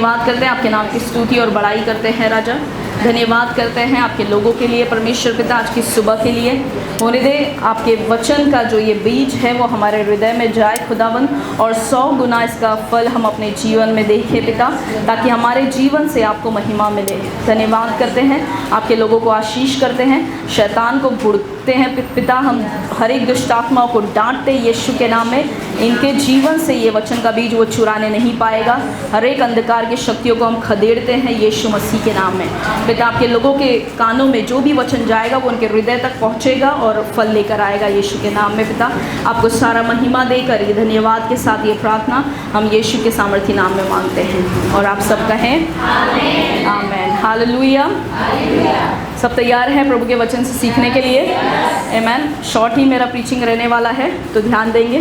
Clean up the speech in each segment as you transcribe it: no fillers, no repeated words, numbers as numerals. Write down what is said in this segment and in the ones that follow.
धन्यवाद करते हैं, आपके नाम की स्तुति और बड़ाई करते हैं राजा। धन्यवाद करते हैं आपके लोगों के लिए परमेश्वर पिता, आज की सुबह के लिए। होने दे आपके वचन का जो ये बीज है वो हमारे हृदय में जाए खुदावन, और 100 गुना इसका फल हम अपने जीवन में देखें पिता, ताकि हमारे जीवन से आपको महिमा मिले। धन्यवाद करते हैं, आपके लोगों को आशीष करते हैं, शैतान को भुड़ते हैं पिता। हम हर एक दुष्ट आत्माओं को डांटते यीशु के नाम में। इनके जीवन से ये वचन का बीज वो चुराने नहीं पाएगा। हर एक अंधकार की शक्तियों को हम खदेड़ते हैं यीशु मसीह के नाम में पिता। आपके लोगों के कानों में जो भी वचन जाएगा वो उनके हृदय तक पहुंचेगा और फल लेकर आएगा यीशु के नाम में पिता। आपको सारा महिमा देकर ये धन्यवाद के साथ ये प्रार्थना हम यीशु के सामर्थी नाम में मांगते हैं, और आप सब कहें आमेन। हालेलुया। सब तैयार हैं प्रभु के वचन से सीखने के लिए? आमेन। शॉर्ट ही मेरा प्रीचिंग रहने वाला है, तो ध्यान देंगे।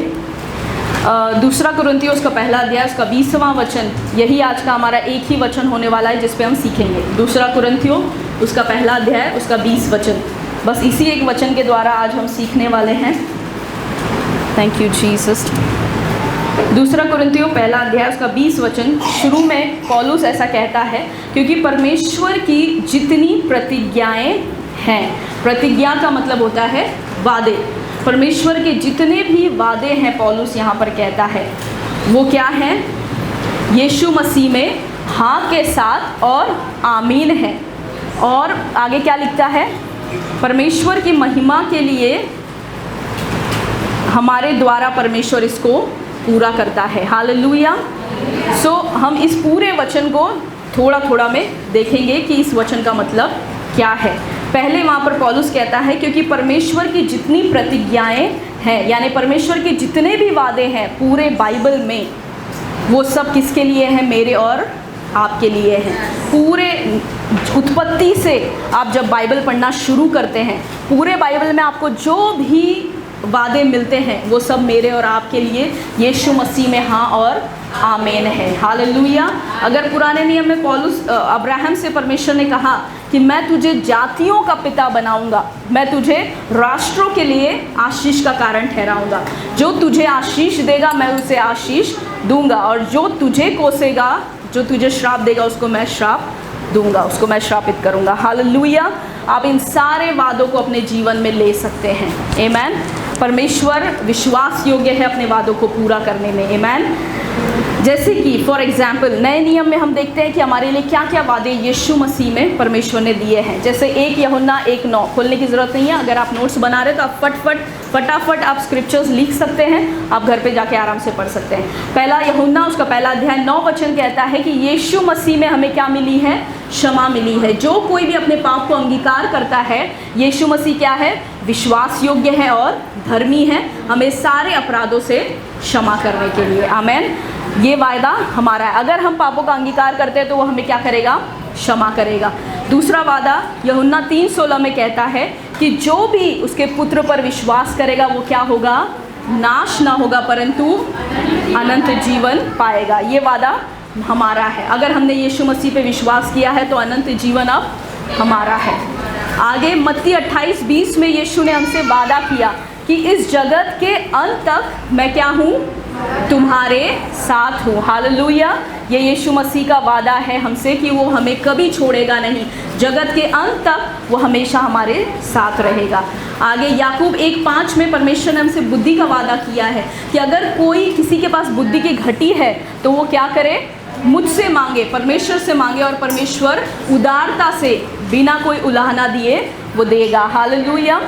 2 कुरिन्थियों उसका पहला अध्याय उसका 20वां वचन, यही आज का हमारा एक ही वचन होने वाला है जिस पे हम सीखेंगे। 2 कुरिन्थियों उसका पहला अध्याय उसका 20 वचन, बस इसी एक वचन के द्वारा आज हम सीखने वाले हैं। Thank you Jesus. 2 कुरिन्थियों पहला अध्याय उसका 20 वचन, शुरू में पौलुस ऐसा कहता है, क्योंकि परमेश्वर की जितनी प्रतिज्ञाएं हैं, प्रतिज्ञा का मतलब होता है वादे, परमेश्वर के जितने भी वादे हैं पौलुस यहाँ पर कहता है वो क्या है? यीशु मसीह में हाँ के साथ और आमीन है। और आगे क्या लिखता है? परमेश्वर की महिमा के लिए हमारे द्वारा परमेश्वर इसको पूरा करता है। हालेलुया। सो हम इस पूरे वचन को थोड़ा थोड़ा में देखेंगे कि इस वचन का मतलब क्या है। पहले वहाँ पर पौलुस कहता है क्योंकि परमेश्वर की जितनी प्रतिज्ञाएं हैं, यानी परमेश्वर के जितने भी वादे हैं पूरे बाइबल में, वो सब किसके लिए हैं? मेरे और आपके लिए हैं। पूरे उत्पत्ति से आप जब बाइबल पढ़ना शुरू करते हैं, पूरे बाइबल में आपको जो भी वादे मिलते हैं वो सब मेरे और आपके लिए यीशु मसीह में हाँ और आमीन है। हालेलुया। अगर पुराने नियम में पौलुस अब्राहम से परमेश्वर ने कहा कि मैं तुझे जातियों का पिता बनाऊंगा, मैं तुझे राष्ट्रों के लिए आशीष का कारण ठहराऊंगा, जो तुझे आशीष देगा मैं उसे आशीष दूंगा, और जो तुझे कोसेगा, जो तुझे श्राप देगा उसको मैं श्राप दूंगा, उसको मैं श्रापित करूंगा। हालेलुया। आप इन सारे वादों को अपने जीवन में ले सकते हैं। आमेन। परमेश्वर विश्वास योग्य है अपने वादों को पूरा करने में। आमेन। जैसे कि फॉर एग्जाम्पल नए नियम में हम देखते हैं कि हमारे लिए क्या क्या वादे यीशु मसीह में परमेश्वर ने दिए हैं। जैसे 1 यूहन्ना 1:9, खोलने की ज़रूरत नहीं है। अगर आप नोट्स बना रहे तो आप फटाफट आप स्क्रिप्चर्स लिख सकते हैं, आप घर पे जाके आराम से पढ़ सकते हैं। पहला यूहन्ना उसका पहला अध्याय 9 वचन कहता है कि यीशु मसीह में हमें क्या मिली है? क्षमा मिली है। जो कोई भी अपने पाप को अंगीकार करता है, यीशु मसीह क्या है? विश्वास योग्य है और धर्मी है, हमें सारे अपराधों से क्षमा करने के लिए। आमेन। ये वायदा हमारा है। अगर हम पापों का अंगीकार करते हैं तो वो हमें क्या करेगा? क्षमा करेगा। दूसरा वादा यूहन्ना 3:16 में कहता है कि जो भी उसके पुत्र पर विश्वास करेगा वो क्या होगा? नाश ना होगा परंतु अनंत जीवन पाएगा। ये वादा हमारा है। अगर हमने यीशु मसीह पे विश्वास किया है तो अनंत जीवन अब हमारा है। आगे मत्ती 28:20 में यीशु ने हमसे वादा किया कि इस जगत के अंत तक मैं क्या हूँ? तुम्हारे साथ हूँ। हालेलुया। ये यीशु मसीह का वादा है हमसे कि वो हमें कभी छोड़ेगा नहीं, जगत के अंत तक वो हमेशा हमारे साथ रहेगा। आगे याकूब 1:5 में परमेश्वर ने हमसे बुद्धि का वादा किया है कि अगर कोई किसी के पास बुद्धि की घटी है तो वो क्या करे? मुझसे मांगे, परमेश्वर से मांगे, और परमेश्वर उदारता से बिना कोई उलाहना दिए वो देगा। हालेलुया।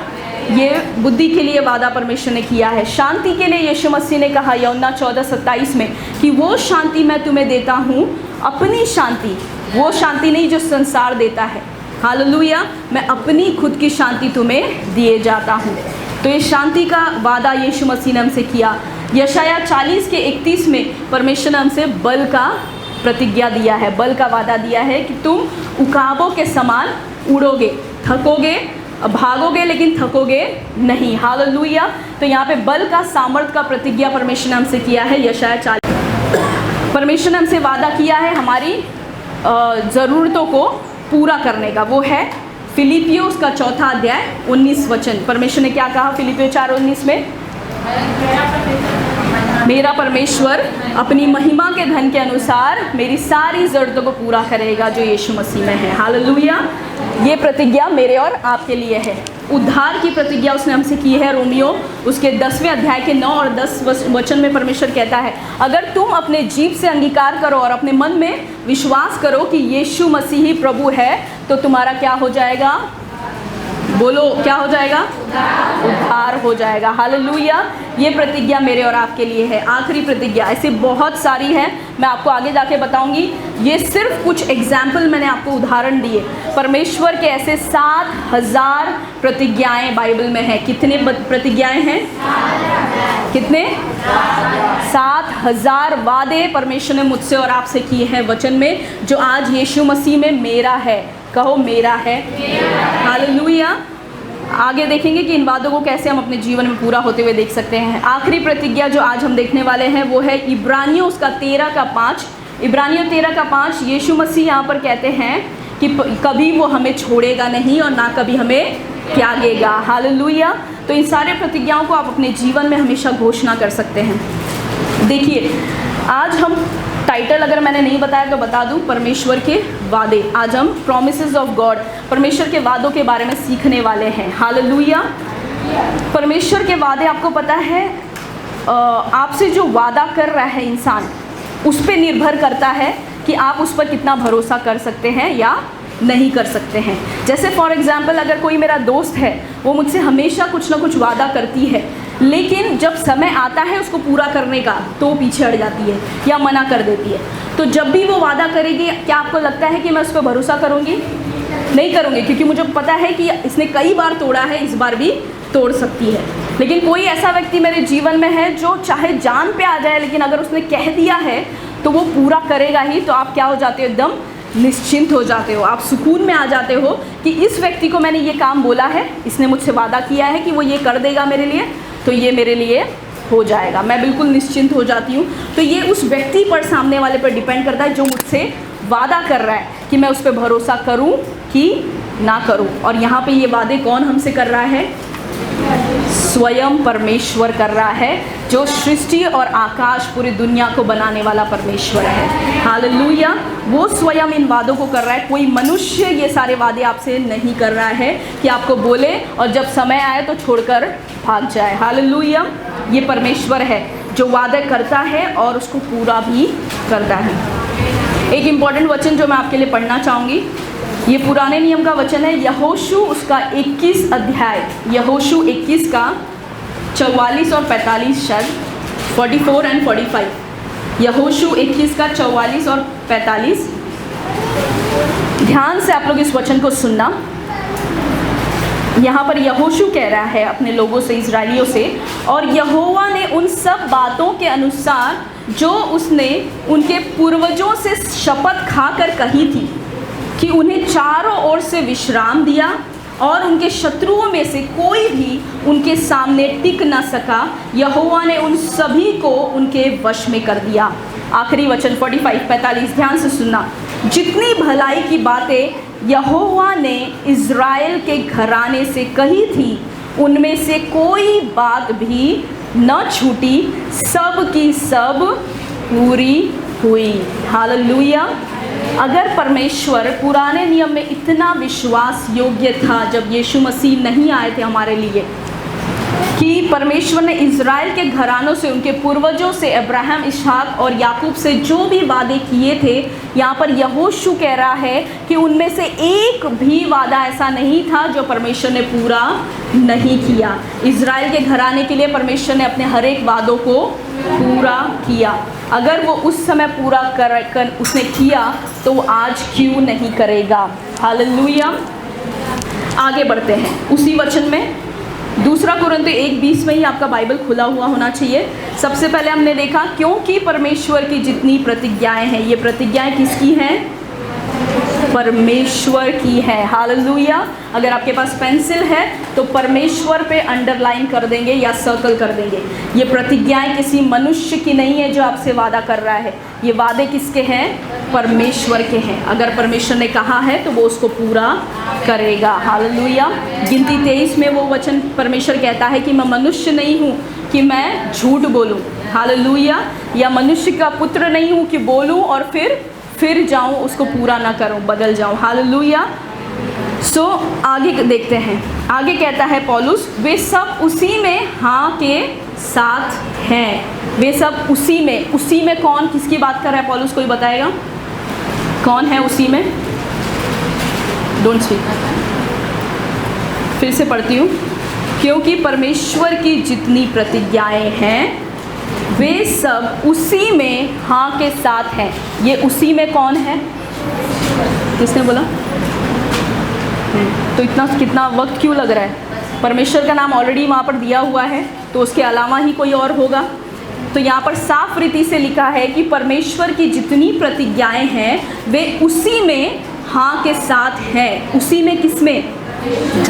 ये बुद्धि के लिए वादा परमेश्वर ने किया है। शांति के लिए यीशु मसीह ने कहा यूहन्ना 14:27 में कि वो शांति मैं तुम्हें देता हूँ, अपनी शांति, वो शांति नहीं जो संसार देता है। हालेलुया। मैं अपनी खुद की शांति तुम्हें दिए जाता हूँ। तो ये शांति का वादा यीशु मसीह ने हमसे किया। यशाया 40:31 में परमेश्वर ने हमसे बल का प्रतिज्ञा दिया है, बल का वादा दिया है कि तुम उकाबों के समान उड़ोगे, थकोगे, भागोगे लेकिन थकोगे नहीं। हालेलुया। तो यहाँ पे बल का, सामर्थ का प्रतिज्ञा परमेश्वर ने हमसे किया है। यशाया 40 परमेश्वर ने हमसे वादा किया है हमारी ज़रूरतों को पूरा करने का। वो है फिलिपियों उसका 4 अध्याय 19 वचन। परमेश्वर ने क्या कहा फिलिपियों 4:19 में? मेरा परमेश्वर अपनी महिमा के धन के अनुसार मेरी सारी ज़रूरतों को पूरा करेगा जो यीशु मसीह में है। हालेलुया। ये प्रतिज्ञा मेरे और आपके लिए है। उद्धार की प्रतिज्ञा उसने हमसे की है। रोमियो उसके 10वें अध्याय के 9 और 10 वचन में परमेश्वर कहता है, अगर तुम अपने जीभ से अंगीकार करो और अपने मन में विश्वास करो कि यीशु मसीह ही प्रभु है तो तुम्हारा क्या हो जाएगा? बोलो, क्या हो जाएगा? उद्धार हो जाएगा। हालेलुया। ये प्रतिज्ञा मेरे और आपके लिए है। आखिरी प्रतिज्ञा, ऐसी बहुत सारी है, मैं आपको आगे जाके बताऊंगी। ये सिर्फ कुछ एग्जाम्पल मैंने आपको उदाहरण दिए। परमेश्वर के ऐसे 7,000 प्रतिज्ञाएं बाइबल में हैं। कितने प्रतिज्ञाएं हैं? कितने? 7,000 वादे परमेश्वर ने मुझसे और आपसे किए हैं वचन में, जो आज यीशु मसीह में मेरा है। कहो, मेरा है। हालेलुया। आगे देखेंगे कि इन वादों को कैसे हम अपने जीवन में पूरा होते हुए देख सकते हैं। आखिरी प्रतिज्ञा जो आज हम देखने वाले हैं वो है इब्रानियों उसका 13:5। इब्रानियों 13:5 यीशु मसीह यहाँ पर कहते हैं कि कभी वो हमें छोड़ेगा नहीं और ना कभी हमें त्यागेगा। हालेलुया। तो इन सारे प्रतिज्ञाओं को आप अपने जीवन में हमेशा घोषणा कर सकते हैं। देखिए, आज हम टाइटल अगर मैंने नहीं बताया तो बता दूं, परमेश्वर के वादे। आज हम प्रॉमिसेस ऑफ गॉड, परमेश्वर के वादों के बारे में सीखने वाले हैं। हालेलुया। परमेश्वर के वादे, आपको पता है आपसे जो वादा कर रहा है इंसान, उस पर निर्भर करता है कि आप उस पर कितना भरोसा कर सकते हैं या नहीं कर सकते हैं। जैसे फॉर एग्जाम्पल, अगर कोई मेरा दोस्त है, वो मुझसे हमेशा कुछ ना कुछ वादा करती है, लेकिन जब समय आता है उसको पूरा करने का तो वो पीछे हट जाती है या मना कर देती है। तो जब भी वो वादा करेगी, क्या आपको लगता है कि मैं उस पर भरोसा करूँगी? नहीं करूँगी, क्योंकि मुझे पता है कि इसने कई बार तोड़ा है, इस बार भी तोड़ सकती है। लेकिन कोई ऐसा व्यक्ति मेरे जीवन में है जो चाहे जान पे आ जाए, लेकिन अगर उसने कह दिया है तो वो पूरा करेगा ही। तो आप क्या हो जाते हो? एकदम निश्चिंत हो जाते हो, आप सुकून में आ जाते हो कि इस व्यक्ति को मैंने ये काम बोला है, इसने मुझसे वादा किया है कि वो ये कर देगा मेरे लिए, तो ये मेरे लिए हो जाएगा। मैं बिल्कुल निश्चिंत हो जाती हूँ। तो ये उस व्यक्ति पर, सामने वाले पर डिपेंड करता है जो मुझसे वादा कर रहा है कि मैं उस पर भरोसा करूँ कि ना करूँ। और यहाँ पे ये वादे कौन हमसे कर रहा है? स्वयं परमेश्वर कर रहा है, जो सृष्टि और आकाश पूरी दुनिया को बनाने वाला परमेश्वर है। हालेलुया। वो स्वयं इन वादों को कर रहा है। कोई मनुष्य ये सारे वादे आपसे नहीं कर रहा है कि आपको बोले और जब समय आए तो छोड़कर भाग जाए। हालेलुया। ये परमेश्वर है जो वादे करता है और उसको पूरा भी करता है। एक इम्पॉर्टेंट वचन जो मैं आपके लिए पढ़ना चाहूँगी, ये पुराने नियम का वचन है। यहोशू उसका 21 अध्याय, यहोशू 21 का 44 और 45 शब्द, 44 एंड 45। यहोशू 21 का 44 और 45। ध्यान से आप लोग इस वचन को सुनना। यहाँ पर यहोशू कह रहा है अपने लोगों से, इजरायलियों से, और यहोवा ने उन सब बातों के अनुसार जो उसने उनके पूर्वजों से शपथ खाकर कही थी कि उन्हें चारों ओर से विश्राम दिया और उनके शत्रुओं में से कोई भी उनके सामने टिक न सका, यहोवा ने उन सभी को उनके वश में कर दिया। आखिरी वचन 45-45, ध्यान से सुनना। जितनी भलाई की बातें यहोवा ने इज़राइल के घराने से कही थी, उनमें से कोई बात भी न छूटी, सब की सब पूरी हुई। हालेलुया। अगर परमेश्वर पुराने नियम में इतना विश्वास योग्य था जब यीशु मसीह नहीं आए थे हमारे लिए, कि परमेश्वर ने इज़राइल के घरानों से, उनके पूर्वजों से, अब्राहम, इसहाक और याकूब से जो भी वादे किए थे, यहाँ पर यहोशू कह रहा है कि उनमें से एक भी वादा ऐसा नहीं था जो परमेश्वर ने पूरा नहीं किया। इज़राइल के घराने के लिए परमेश्वर ने अपने हर एक वादों को पूरा किया। अगर वो उस समय पूरा कर उसने किया तो वो आज क्यों नहीं करेगा? हालेलुया। आगे बढ़ते हैं उसी वचन में। 2 कुरिन्थियों 1:20 में ही आपका बाइबल खुला हुआ होना चाहिए। सबसे पहले हमने देखा क्योंकि परमेश्वर की जितनी प्रतिज्ञाएं हैं, ये प्रतिज्ञाएं किसकी हैं? परमेश्वर की है। हालेलुया। अगर आपके पास पेंसिल है तो परमेश्वर पे अंडरलाइन कर देंगे या सर्कल कर देंगे। ये प्रतिज्ञाएं किसी मनुष्य की नहीं है जो आपसे वादा कर रहा है, ये वादे किसके हैं? परमेश्वर के हैं। अगर परमेश्वर ने कहा है तो वो उसको पूरा करेगा। हालेलुया। गिनती 23 में वो वचन परमेश्वर कहता है कि मैं मनुष्य नहीं हूँ कि मैं झूठ बोलूँ, हालेलुया। या मनुष्य का पुत्र नहीं हूँ कि बोलूँ और फिर जाऊँ, उसको पूरा ना करूँ, बदल जाऊँ। हालेलुया। सो आगे देखते हैं, आगे कहता है पौलुस, वे सब उसी में हाँ के साथ हैं। वे सब उसी में कौन, किसकी बात कर रहा है पौलुस, कोई बताएगा कौन है उसी में? Don't speak. फिर से पढ़ती हूँ, क्योंकि परमेश्वर की जितनी प्रतिज्ञाएं हैं वे सब उसी में हाँ के साथ हैं। ये उसी में कौन है? किसने बोला? तो इतना कितना वक्त क्यों लग रहा है? परमेश्वर का नाम ऑलरेडी वहाँ पर दिया हुआ है, तो उसके अलावा ही कोई और होगा? तो यहाँ पर साफ रीति से लिखा है कि परमेश्वर की जितनी प्रतिज्ञाएं हैं वे उसी में हाँ के साथ हैं। उसी में, किसमें?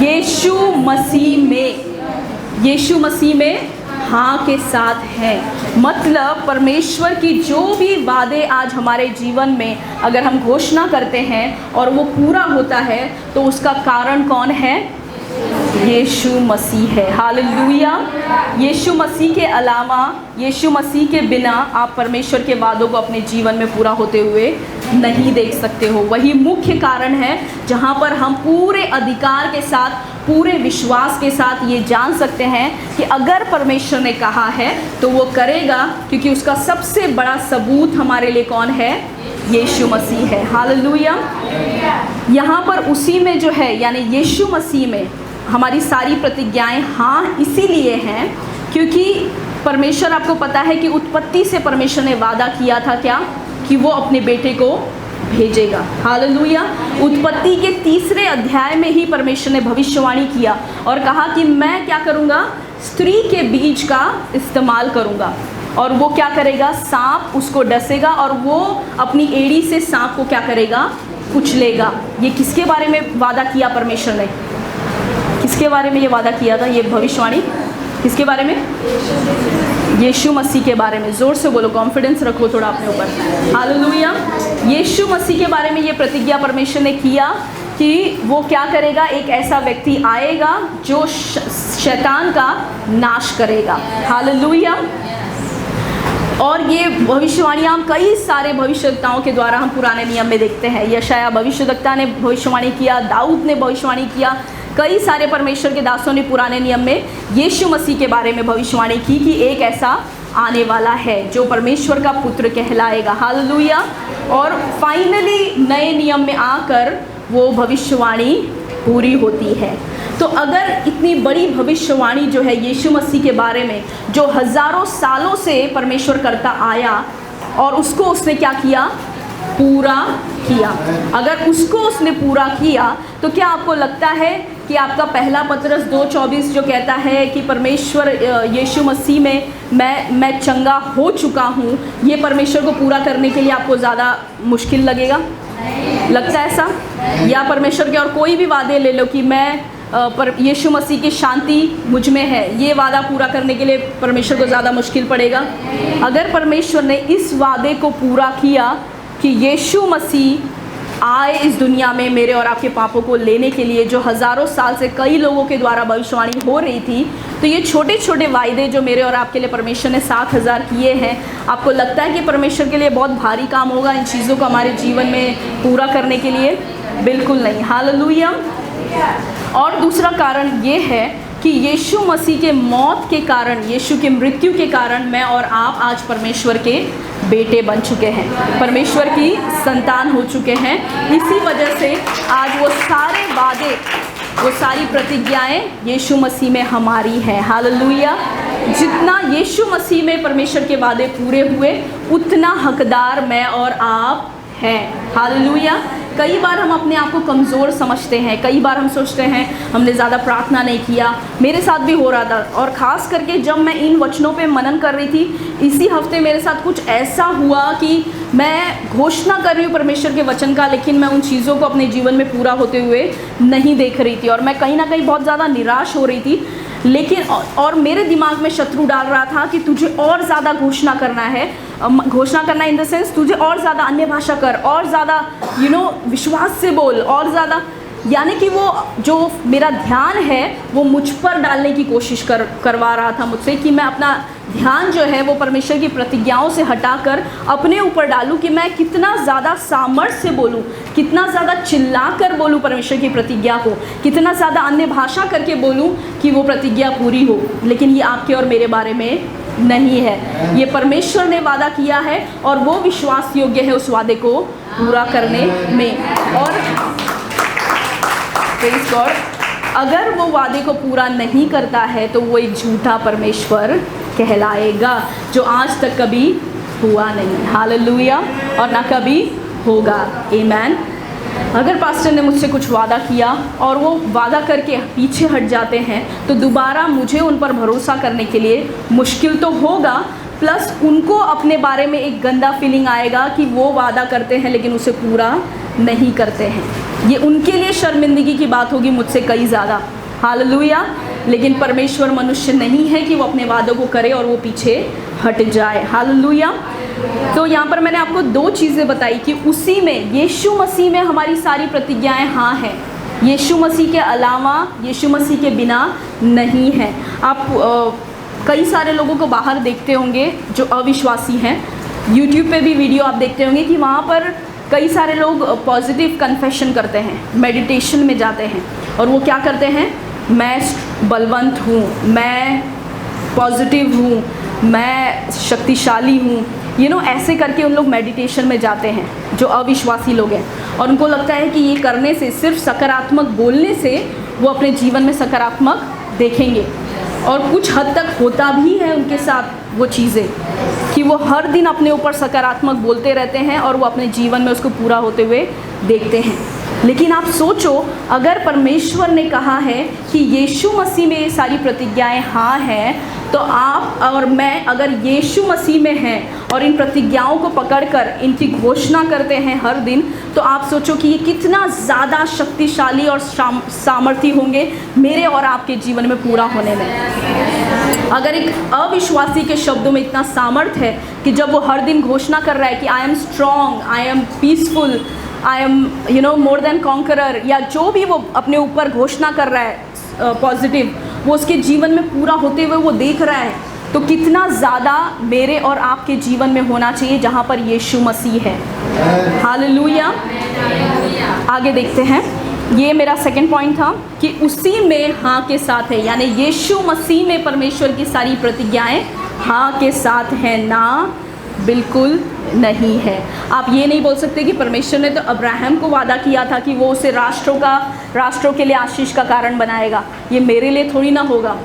यीशु मसीह में। यीशु मसीह में हाँ के साथ हैं। मतलब परमेश्वर की जो भी वादे आज हमारे जीवन में अगर हम घोषणा करते हैं और वो पूरा होता है तो उसका कारण कौन है? यीशु मसीह है। हालेलुया। यीशु मसीह के अलावा, यीशु मसीह के बिना आप परमेश्वर के वादों को अपने जीवन में पूरा होते हुए नहीं देख सकते हो। वही मुख्य कारण है जहाँ पर हम पूरे अधिकार के साथ, पूरे विश्वास के साथ ये जान सकते हैं कि अगर परमेश्वर ने कहा है तो वो करेगा, क्योंकि उसका सबसे बड़ा सबूत हमारे लिए कौन है? यीशु मसीह है। हालेलुया। यहाँ पर उसी में जो है, यानी यीशु मसीह में हमारी सारी प्रतिज्ञाएं हाँ इसीलिए हैं क्योंकि परमेश्वर, आपको पता है कि उत्पत्ति से परमेश्वर ने वादा किया था क्या? कि वो अपने बेटे को भेजेगा। हालेलुया। उत्पत्ति के 3 अध्याय में ही परमेश्वर ने भविष्यवाणी किया और कहा कि मैं क्या करूँगा? स्त्री के बीज का इस्तेमाल करूँगा और वो क्या करेगा? सांप उसको डसेगा और वो अपनी एड़ी से सांप को क्या करेगा? कुचलेगा। ये किसके बारे में वादा किया परमेश्वर ने? किसके बारे में ये वादा किया था? ये भविष्यवाणी किसके बारे में? यीशु मसीह के बारे में। ज़ोर से बोलो, कॉन्फिडेंस रखो थोड़ा अपने ऊपर। हालेलुया। यीशु मसीह के बारे में ये प्रतिज्ञा परमेश्वर ने किया कि वो क्या करेगा? एक ऐसा व्यक्ति आएगा जो शैतान का नाश करेगा। हालेलुया। और ये भविष्यवाणियाँ हम कई सारे भविष्यवक्ताओं के द्वारा हम पुराने नियम में देखते हैं। यशायाह भविष्यवक्ता ने भविष्यवाणी किया, दाऊद ने भविष्यवाणी किया, कई सारे परमेश्वर के दासों ने पुराने नियम में यीशु मसीह के बारे में भविष्यवाणी की कि एक ऐसा आने वाला है जो परमेश्वर का पुत्र कहलाएगा। हालेलुया। और फाइनली नए नियम में आकर वो भविष्यवाणी पूरी होती है। तो अगर इतनी बड़ी भविष्यवाणी जो है यीशु मसीह के बारे में, जो हज़ारों सालों से परमेश्वर करता आया और उसको उसने क्या किया? पूरा किया। अगर उसको उसने पूरा किया तो क्या आपको लगता है कि आपका पहला पतरस 2:24 जो कहता है कि परमेश्वर यीशु मसीह में मैं चंगा हो चुका हूँ, ये परमेश्वर को पूरा करने के लिए आपको ज़्यादा मुश्किल लगेगा? लगता है ऐसा? या परमेश्वर के और कोई भी वादे ले लो कि मैं पर यीशु मसीह की शांति मुझ में है, ये वादा पूरा करने के लिए परमेश्वर को ज़्यादा मुश्किल पड़ेगा? अगर परमेश्वर ने इस वादे को पूरा किया कि यीशु मसीह आए इस दुनिया में मेरे और आपके पापों को लेने के लिए, जो हज़ारों साल से कई लोगों के द्वारा भविष्यवाणी हो रही थी, तो ये छोटे छोटे वायदे जो मेरे और आपके लिए परमेश्वर ने 7,000 किए हैं, आपको लगता है कि परमेश्वर के लिए बहुत भारी काम होगा इन चीज़ों को हमारे जीवन में पूरा करने के लिए? बिल्कुल नहीं। हालेलुया। और दूसरा कारण ये है कि यीशु मसीह के मौत के कारण, यीशु की मृत्यु के कारण मैं और आप आज परमेश्वर के बेटे बन चुके हैं, परमेश्वर की संतान हो चुके हैं। इसी वजह से आज वो सारे वादे, वो सारी प्रतिज्ञाएं यीशु मसीह में हमारी हैं। हालेलुया। जितना यीशु मसीह में परमेश्वर के वादे पूरे हुए उतना हकदार मैं और आप हैं। हालेलुया। कई बार हम अपने आप को कमज़ोर समझते हैं, कई बार हम सोचते हैं हमने ज़्यादा प्रार्थना नहीं किया। मेरे साथ भी हो रहा था, और ख़ास करके जब मैं इन वचनों पे मनन कर रही थी, इसी हफ्ते मेरे साथ कुछ ऐसा हुआ कि मैं घोषणा कर रही हूँ परमेश्वर के वचन का, लेकिन मैं उन चीज़ों को अपने जीवन में पूरा होते हुए नहीं देख रही थी और मैं कहीं ना कहीं बहुत ज़्यादा निराश हो रही थी। लेकिन और मेरे दिमाग में शत्रु डाल रहा था कि तुझे और ज़्यादा घोषणा करना है, घोषणा करना इन द सेंस तुझे और ज़्यादा अन्य भाषा कर, और ज़्यादा विश्वास से बोल, और ज़्यादा, यानी कि वो जो मेरा ध्यान है वो मुझ पर डालने की कोशिश करवा रहा था मुझसे कि मैं अपना ध्यान जो है वो परमेश्वर की प्रतिज्ञाओं से हटाकर अपने ऊपर डालूं कि मैं कितना ज़्यादा सामर्थ्य से बोलूं, कितना ज़्यादा चिल्लाकर बोलूं परमेश्वर की प्रतिज्ञा को, कितना ज़्यादा अन्य भाषा करके बोलूं कि वो प्रतिज्ञा पूरी हो। लेकिन ये आपके और मेरे बारे में नहीं है, ये परमेश्वर ने वादा किया है और वो विश्वास योग्य है उस वादे को पूरा करने में। और प्रेज़ गॉड, अगर वो वादे को पूरा नहीं करता है तो वो एक झूठा परमेश्वर कहलाएगा, जो आज तक कभी हुआ नहीं, हालेलुया, और ना कभी होगा, आमीन। अगर पास्टर ने मुझसे कुछ वादा किया और वो वादा करके पीछे हट जाते हैं तो दोबारा मुझे उन पर भरोसा करने के लिए मुश्किल तो होगा, प्लस उनको अपने बारे में एक गंदा फीलिंग आएगा कि वो वादा करते हैं लेकिन उसे पूरा नहीं करते हैं। ये उनके लिए शर्मिंदगी की बात होगी मुझसे कई ज़्यादा, हालेलुया। लेकिन परमेश्वर मनुष्य नहीं है कि वो अपने वादों को करे और वो पीछे हट जाए, हालेलुया। तो यहाँ पर मैंने आपको दो चीज़ें बताई कि उसी में, यीशु मसीह में हमारी सारी प्रतिज्ञाएं हाँ हैं, यीशु मसीह के अलावा, यीशु मसीह के बिना नहीं है। आप कई सारे लोगों को बाहर देखते होंगे जो अविश्वासी हैं, यूट्यूब पे भी वीडियो आप देखते होंगे कि वहाँ पर कई सारे लोग पॉजिटिव कन्फेशन करते हैं, मेडिटेशन में जाते हैं और वो क्या करते हैं, मैं बलवंत हूँ, मैं पॉजिटिव हूँ, मैं शक्तिशाली हूँ, ऐसे करके उन लोग मेडिटेशन में जाते हैं जो अविश्वासी लोग हैं। और उनको लगता है कि ये करने से, सिर्फ सकारात्मक बोलने से वो अपने जीवन में सकारात्मक देखेंगे। और कुछ हद तक होता भी है उनके साथ वो चीज़ें कि वो हर दिन अपने ऊपर सकारात्मक बोलते रहते हैं और वो अपने जीवन में उसको पूरा होते हुए देखते हैं। लेकिन आप सोचो, अगर परमेश्वर ने कहा है कि यीशु मसीह में ये सारी प्रतिज्ञाएं हाँ हैं, तो आप और मैं अगर यीशु मसीह में हैं और इन प्रतिज्ञाओं को पकड़कर इनकी घोषणा करते हैं हर दिन, तो आप सोचो कि ये कितना ज़्यादा शक्तिशाली और सामर्थी होंगे मेरे और आपके जीवन में पूरा होने में। अगर एक अविश्वासी के शब्दों में इतना सामर्थ्य है कि जब वो हर दिन घोषणा कर रहा है कि I am strong, I am peaceful, I am more than conqueror, या जो भी वो अपने ऊपर घोषणा कर रहा है पॉजिटिव, वो उसके जीवन में पूरा होते हुए वो देख रहा है, तो कितना ज़्यादा मेरे और आपके जीवन में होना चाहिए जहाँ पर यीशु मसीह है, हालेलुया। आगे देखते हैं, ये मेरा सेकंड पॉइंट था कि उसी में हाँ के साथ है, यानी यीशु मसीह में परमेश्वर की सारी प्रतिज्ञाएं हाँ के साथ हैं, ना बिल्कुल नहीं है। आप ये नहीं बोल सकते कि परमेश्वर ने तो अब्राहम को वादा किया था कि वो उसे राष्ट्रों के लिए आशीष का कारण बनाएगा, ये मेरे लिए थोड़ी ना होगा।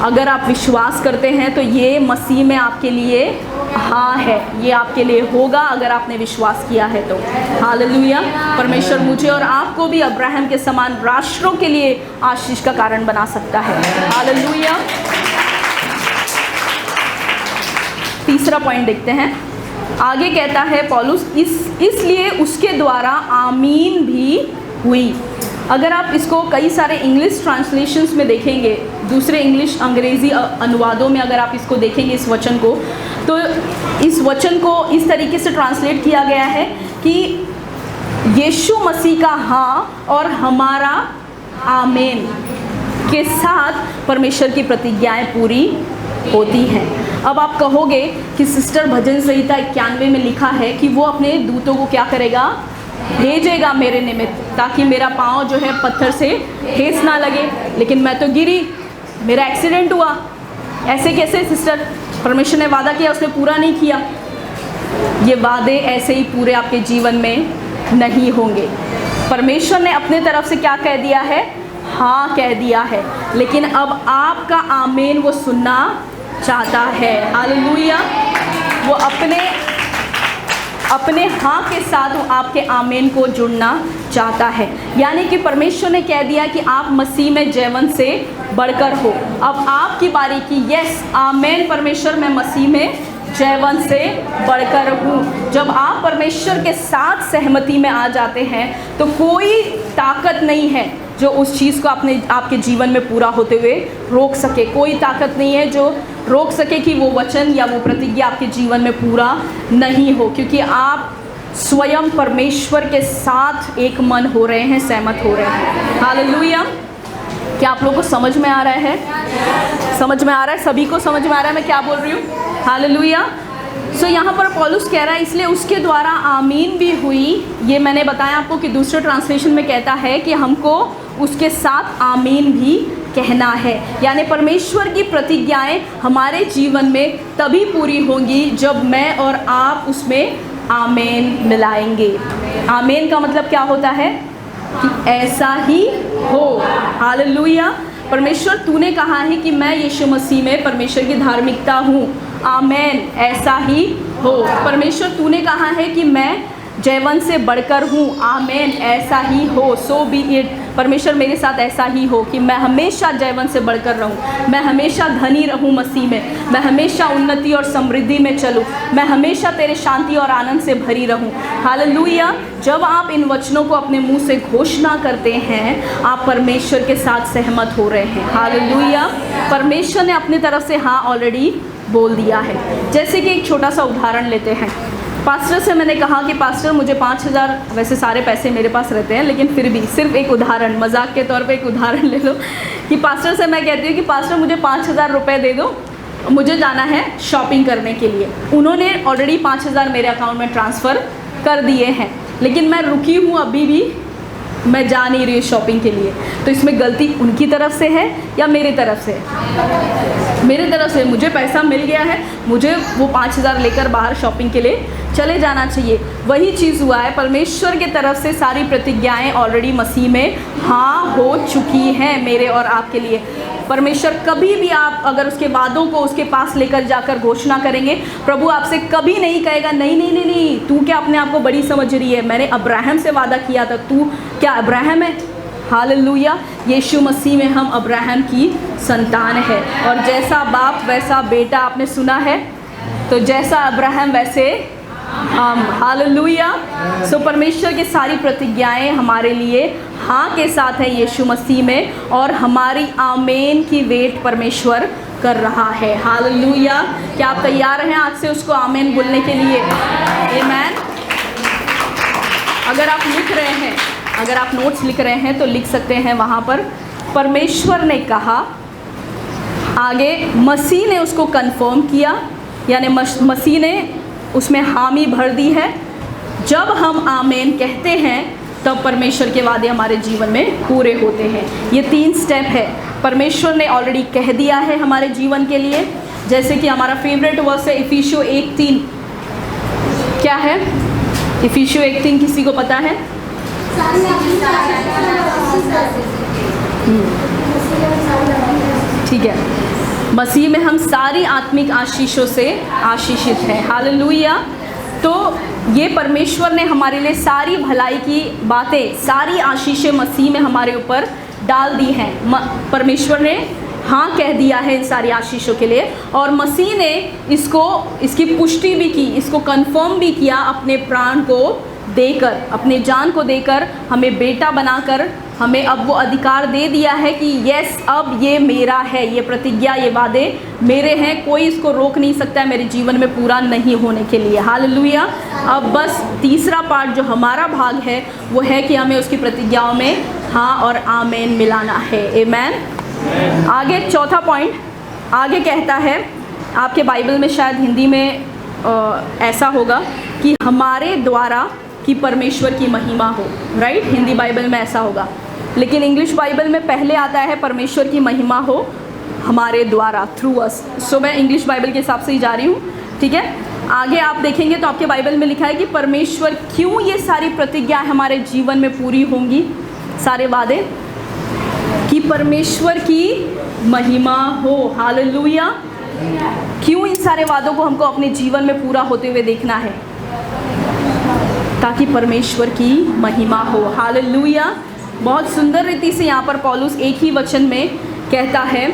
अगर आप विश्वास करते हैं तो ये मसीह में आपके लिए हाँ है, ये आपके लिए होगा अगर आपने विश्वास किया है तो, हालेलुया। परमेश्वर मुझे और आपको भी अब्राहम के समान राष्ट्रों के लिए आशीष का कारण बना सकता है, हालेलुया। तीसरा पॉइंट देखते हैं, आगे कहता है पौलुस, इसलिए उसके द्वारा आमीन भी हुई। अगर आप इसको कई सारे इंग्लिश ट्रांसलेशंस में देखेंगे, दूसरे इंग्लिश अंग्रेज़ी अनुवादों में अगर आप इसको देखेंगे इस वचन को, तो इस वचन को इस तरीके से ट्रांसलेट किया गया है कि यीशु मसीह का हाँ और हमारा आमीन के साथ परमेश्वर की प्रतिज्ञाएं पूरी होती हैं। अब आप कहोगे कि सिस्टर भजन संहिता 91 में लिखा है कि वो अपने दूतों को क्या करेगा, भेजेगा मेरे निमित्त, ताकि मेरा पाँव जो है पत्थर से ठेस ना लगे, लेकिन मैं तो गिरी, मेरा एक्सीडेंट हुआ। ऐसे कैसे सिस्टर, परमेश्वर ने वादा किया उसने पूरा नहीं किया। ये वादे ऐसे ही पूरे आपके जीवन में नहीं होंगे। परमेश्वर ने अपने तरफ से क्या कह दिया है, हाँ कह दिया है, लेकिन अब आपका आमीन वो सुनना चाहता है, हालेलुया। वो अपने हाँ के साथ वो आपके आमीन को जुड़ना चाहता है। यानी कि परमेश्वर ने कह दिया कि आप मसीह में जयवंत से बढ़कर हो। अब आपकी बारी की यस आमीन, परमेश्वर मैं मसीह में जयवंत से बढ़कर हूँ। जब आप परमेश्वर के साथ सहमति में आ जाते हैं तो कोई ताकत नहीं है जो उस चीज़ को आपके जीवन में पूरा होते हुए रोक सके। कोई ताकत नहीं है जो रोक सके कि वो वचन या वो प्रतिज्ञा आपके जीवन में पूरा नहीं हो, क्योंकि आप स्वयं परमेश्वर के साथ एक मन हो रहे हैं, सहमत हो रहे हैं, हालेलुया। क्या आप लोगों को समझ में आ रहा है? समझ में आ रहा है? सभी को समझ में आ रहा है मैं क्या बोल रही हूँ? हालेलुया। सो यहाँ पर पौलुस कह रहा है इसलिए उसके द्वारा आमीन भी हुई। ये मैंने बताया आपको कि दूसरे ट्रांसलेशन में कहता है कि हमको उसके साथ आमीन भी कहना है, यानी परमेश्वर की प्रतिज्ञाएं हमारे जीवन में तभी पूरी होंगी जब मैं और आप उसमें आमीन मिलाएंगे। आमीन का मतलब क्या होता है? कि ऐसा ही हो। हालेलुया। परमेश्वर तूने कहा है कि मैं यीशु मसीह में परमेश्वर की धार्मिकता हूँ। आमेन, ऐसा ही हो। परमेश्वर तूने कहा है कि मैं जयवंत से बढ़कर हूँ। आमेन, ऐसा ही हो। सो बी इट। परमेश्वर मेरे साथ ऐसा ही हो कि मैं हमेशा जयवंत से बढ़कर रहूँ, मैं हमेशा धनी रहूँ मसीह में, मैं हमेशा उन्नति और समृद्धि में चलूँ, मैं हमेशा तेरे शांति और आनंद से भरी रहूँ। हालेलुया। जब आप इन वचनों को अपने मुंह से घोषणा करते हैं, आप परमेश्वर के साथ सहमत हो रहे हैं। हालेलुया। परमेश्वर ने अपनी तरफ से हाँ ऑलरेडी बोल दिया है। जैसे कि एक छोटा सा उदाहरण लेते हैं। पास्टर से मैंने कहा कि पास्टर मुझे 5,000, वैसे सारे पैसे मेरे पास रहते हैं लेकिन फिर भी सिर्फ एक उदाहरण, मजाक के तौर पे एक उदाहरण ले लो कि पास्टर से मैं कहती हूँ कि पास्टर मुझे 5,000 रुपये दे दो, मुझे जाना है शॉपिंग करने के लिए। उन्होंने ऑलरेडी 5,000 मेरे अकाउंट में ट्रांसफ़र कर दिए हैं, लेकिन मैं रुकी हूँ, अभी भी मैं जा नहीं रही शॉपिंग के लिए। तो इसमें गलती उनकी तरफ से है या मेरी तरफ से? मेरी तरफ से। मुझे पैसा मिल गया है, मुझे वो 5,000 लेकर बाहर शॉपिंग के लिए चले जाना चाहिए। वही चीज़ हुआ है, परमेश्वर की तरफ से सारी प्रतिज्ञाएं ऑलरेडी मसीह में हाँ हो चुकी हैं मेरे और आपके लिए। परमेश्वर कभी भी, आप अगर उसके वादों को उसके पास लेकर जाकर घोषणा करेंगे, प्रभु आपसे कभी नहीं कहेगा नहीं नहीं नहीं नहीं, तू क्या अपने आप को बड़ी समझ रही है, मैंने अब्राहम से वादा किया था, तू क्या अब्राहम है? हालेलुया। यीशु मसीह में हम अब्राहम की संतान है, और जैसा बाप वैसा बेटा। आपने सुना है? तो जैसा अब्राहम वैसे हम। हालेलुया। सो परमेश्वर की सारी प्रतिज्ञाएं हमारे लिए हाँ के साथ है यीशु मसीह में, और हमारी आमीन की वेट परमेश्वर कर रहा है। हालेलुया। क्या आप तैयार हैं आज से उसको आमीन बोलने के लिए? आमीन। अगर आप लिख रहे हैं, अगर आप नोट्स लिख रहे हैं तो लिख सकते हैं वहाँ पर, परमेश्वर ने कहा, आगे मसीह ने उसको कंफर्म किया, यानी मसीह ने उसमें हामी भर दी है। जब हम आमीन कहते हैं तब परमेश्वर के वादे हमारे जीवन में पूरे होते हैं। ये 3 स्टेप है, परमेश्वर ने ऑलरेडी कह दिया है हमारे जीवन के लिए। जैसे कि हमारा फेवरेट वर्स है इफिसियों 1:3। क्या है इफिसियों 1:3? किसी को पता है? ठीक है। मसीह में हम सारी आत्मिक आशीषों से आशीषित हैं। हालेलुया। तो ये परमेश्वर ने हमारे लिए सारी भलाई की बातें, सारी आशीषें मसीह में हमारे ऊपर डाल दी हैं। परमेश्वर ने हाँ कह दिया है इन सारी आशीषों के लिए, और मसीह ने इसकी पुष्टि भी की, इसको कंफर्म भी किया अपने प्राण को देकर, अपने जान को देकर, हमें बेटा बनाकर हमें अब वो अधिकार दे दिया है कि यस, अब ये मेरा है, ये प्रतिज्ञा, ये वादे मेरे हैं, कोई इसको रोक नहीं सकता है मेरे जीवन में पूरा नहीं होने के लिए। हालेलुया। अब बस तीसरा पार्ट जो हमारा भाग है वो है कि हमें उसकी प्रतिज्ञाओं में हाँ और आमीन मिलाना है। आमीन। आगे चौथा पॉइंट आगे कहता है, आपके बाइबल में शायद हिंदी में ऐसा होगा कि हमारे द्वारा कि परमेश्वर की महिमा हो। राइट, हिंदी बाइबल में ऐसा होगा, लेकिन इंग्लिश बाइबल में पहले आता है परमेश्वर की महिमा हो हमारे द्वारा, थ्रू अस। सो मैं इंग्लिश बाइबल के हिसाब से ही जा रही हूँ। ठीक है, आगे आप देखेंगे तो आपके बाइबल में लिखा है कि परमेश्वर क्यों ये सारी प्रतिज्ञा हमारे जीवन में पूरी होंगी, सारे वादे, कि परमेश्वर की महिमा हो। हालेलुया। क्यों इन सारे वादों को हमको अपने जीवन में पूरा होते हुए देखना है? ताकि परमेश्वर की महिमा हो। हालेलुया। बहुत सुंदर रीति से यहाँ पर पौलुस एक ही वचन में कहता है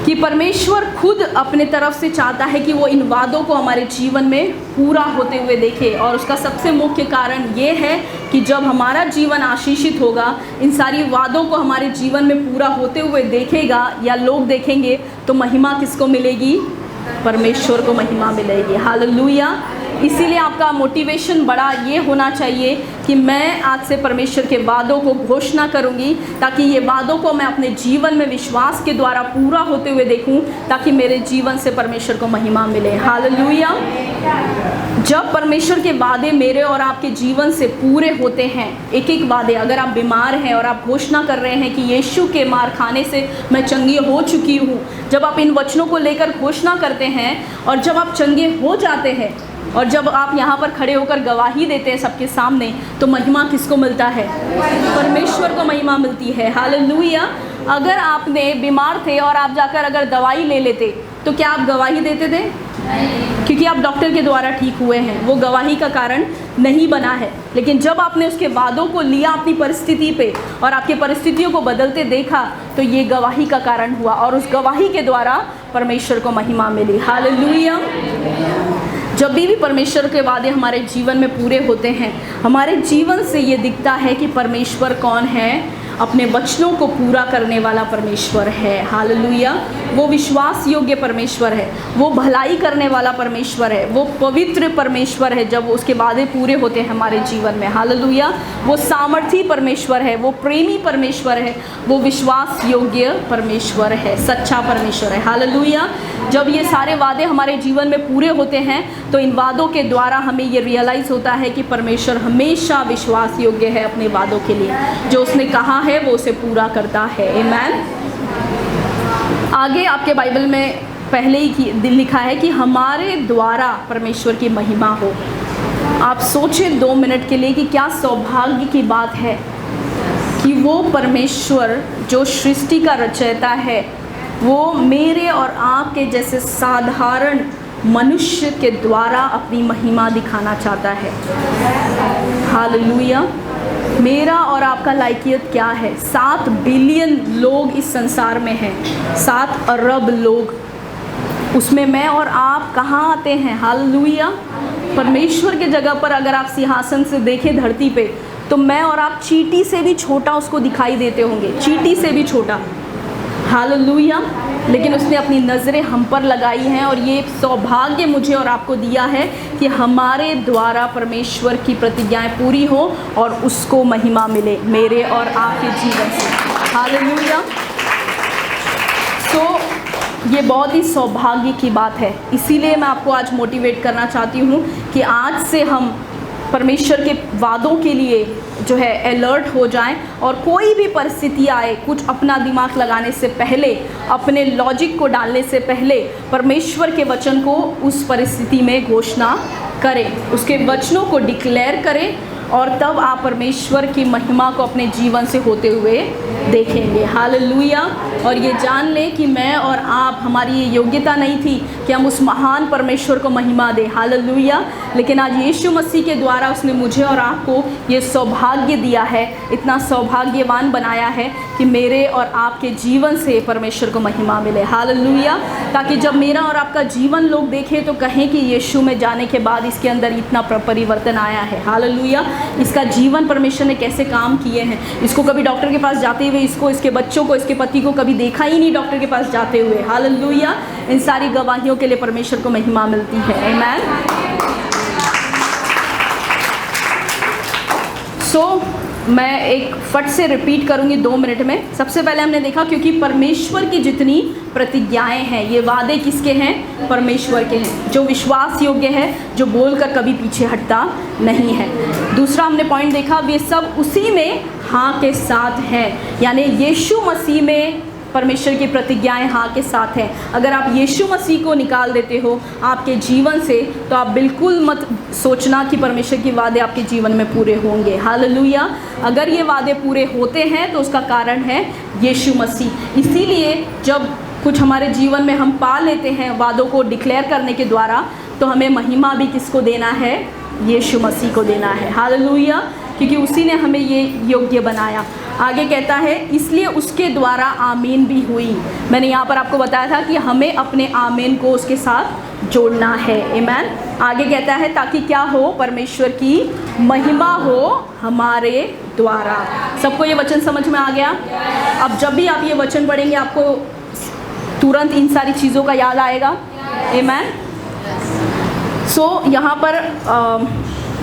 कि परमेश्वर खुद अपने तरफ से चाहता है कि वो इन वादों को हमारे जीवन में पूरा होते हुए देखे, और उसका सबसे मुख्य कारण ये है कि जब हमारा जीवन आशीषित होगा, इन सारी वादों को हमारे जीवन में पूरा होते हुए देखेगा या लोग देखेंगे, तो महिमा किसको मिलेगी? परमेश्वर को महिमा मिलेगी। हालेलुया। इसीलिए आपका मोटिवेशन बड़ा ये होना चाहिए कि मैं आज से परमेश्वर के वादों को घोषणा करूंगी, ताकि ये वादों को मैं अपने जीवन में विश्वास के द्वारा पूरा होते हुए देखूं, ताकि मेरे जीवन से परमेश्वर को महिमा मिले। हालेलुया। जब परमेश्वर के वादे मेरे और आपके जीवन से पूरे होते हैं, एक एक वादे, अगर आप बीमार हैं और आप घोषणा कर रहे हैं कि यीशु के मार खाने से मैं चंगी हो चुकी हूँ, जब आप इन वचनों को लेकर घोषणा करते हैं और जब आप चंगे हो जाते हैं और जब आप यहाँ पर खड़े होकर गवाही देते हैं सबके सामने, तो महिमा किसको मिलता है? परमेश्वर को महिमा मिलती है। हालेलुया। अगर आपने बीमार थे और आप जाकर अगर दवाई ले लेते, तो क्या आप गवाही देते थे? क्योंकि आप डॉक्टर के द्वारा ठीक हुए हैं, वो गवाही का कारण नहीं बना है। लेकिन जब आपने उसके वादों को लिया अपनी परिस्थिति पे और आपकी परिस्थितियों को बदलते देखा, तो ये गवाही का कारण हुआ और उस गवाही के द्वारा परमेश्वर को महिमा मिली। हालेलुया। जब भी परमेश्वर के वादे हमारे जीवन में पूरे होते हैं, हमारे जीवन से ये दिखता है कि परमेश्वर कौन है, अपने वचनों को पूरा करने वाला परमेश्वर है। हालेलुया। वो विश्वास योग्य परमेश्वर है, वो भलाई करने वाला परमेश्वर है, वो पवित्र परमेश्वर है जब उसके वादे पूरे होते हैं हमारे जीवन में। हालेलुया। वो सामर्थी परमेश्वर है, वो प्रेमी परमेश्वर है, वो विश्वास योग्य परमेश्वर है, सच्चा परमेश्वर है। हालेलुया। जब ये सारे वादे हमारे जीवन में पूरे होते हैं, तो इन वादों के द्वारा हमें ये रियलाइज़ होता है कि परमेश्वर हमेशा विश्वास योग्य है अपने वादों के लिए। जो उसने कहा है वो उसे पूरा करता है। आमीन। आगे आपके बाइबल में पहले ही लिखा है कि हमारे द्वारा परमेश्वर की महिमा हो। आप सोचें 2 मिनट के लिए कि क्या सौभाग्य की बात है कि वो परमेश्वर जो सृष्टि का रचयिता है, वो मेरे और आपके जैसे साधारण मनुष्य के द्वारा अपनी महिमा दिखाना चाहता है। हालेलुया। मेरा और आपका लायकियत क्या है? 7 बिलियन लोग इस संसार में हैं, 7 अरब लोग, उसमें मैं और आप कहाँ आते हैं? हालेलुया। परमेश्वर के जगह पर अगर आप सिंहासन से देखें धरती पे, तो मैं और आप चींटी से भी छोटा उसको दिखाई देते होंगे, चींटी से भी छोटा। हालेलुया। लेकिन उसने अपनी नज़रें हम पर लगाई हैं और ये सौभाग्य मुझे और आपको दिया है कि हमारे द्वारा परमेश्वर की प्रतिज्ञाएं पूरी हो और उसको महिमा मिले मेरे और आपके जीवन से। हालेलुया। तो ये बहुत ही सौभाग्य की बात है। इसीलिए मैं आपको आज मोटिवेट करना चाहती हूँ कि आज से हम परमेश्वर के वादों के लिए जो है अलर्ट हो जाएं और कोई भी परिस्थिति आए, कुछ अपना दिमाग लगाने से पहले, अपने लॉजिक को डालने से पहले परमेश्वर के वचन को उस परिस्थिति में घोषणा करें, उसके वचनों को डिक्लेयर करें और तब आप परमेश्वर की महिमा को अपने जीवन से होते हुए देखेंगे। हालेलुया। और ये जान लें कि मैं और आप, हमारी ये योग्यता नहीं थी कि हम उस महान परमेश्वर को महिमा दें। हालेलुया। लेकिन आज यीशु मसीह के द्वारा उसने मुझे और आपको ये सौभाग्य दिया है, इतना सौभाग्यवान बनाया है कि मेरे और आपके जीवन से परमेश्वर को महिमा मिले। हालेलुया। ताकि जब मेरा और आपका जीवन लोग देखें तो कहें कि यीशु में जाने के बाद इसके अंदर इतना परिवर्तन आया है। हालेलुया। इसका जीवन परमेश्वर ने कैसे काम किए हैं। इसको कभी डॉक्टर के पास जाते हुए, इसको, इसके बच्चों को, इसके पति को कभी देखा ही नहीं डॉक्टर के पास जाते हुए। हालेलुया। इन सारी गवाहियों के लिए परमेश्वर को महिमा मिलती है। आमीन। मैं एक फट से रिपीट करूंगी 2 मिनट में। सबसे पहले हमने देखा क्योंकि परमेश्वर की जितनी प्रतिज्ञाएं हैं, ये वादे किसके हैं? परमेश्वर के हैं, जो विश्वास योग्य है, जो बोलकर कभी पीछे हटता नहीं है। दूसरा हमने पॉइंट देखा, वे सब उसी में हाँ के साथ हैं, यानी यीशु मसीह में परमेश्वर की प्रतिज्ञाएं हाँ के साथ हैं। अगर आप यीशु मसीह को निकाल देते हो आपके जीवन से, तो आप बिल्कुल मत सोचना कि परमेश्वर की वादे आपके जीवन में पूरे होंगे। हालेलुया। अगर ये वादे पूरे होते हैं तो उसका कारण है यीशु मसीह। इसीलिए जब कुछ हमारे जीवन में हम पा लेते हैं वादों को डिक्लेयर करने के द्वारा, तो हमें महिमा भी किसको देना है? यीशु मसीह को देना है। हालेलुया। क्योंकि उसी ने हमें ये योग्य बनाया। आगे कहता है, इसलिए उसके द्वारा आमीन भी हुई। मैंने यहाँ पर आपको बताया था कि हमें अपने आमीन को उसके साथ जोड़ना है। आमीन। आगे कहता है, ताकि क्या हो? परमेश्वर की महिमा हो हमारे द्वारा। सबको ये वचन समझ में आ गया? अब जब भी आप ये वचन पढ़ेंगे आपको तुरंत इन सारी चीज़ों का याद आएगा। आमीन। यहाँ पर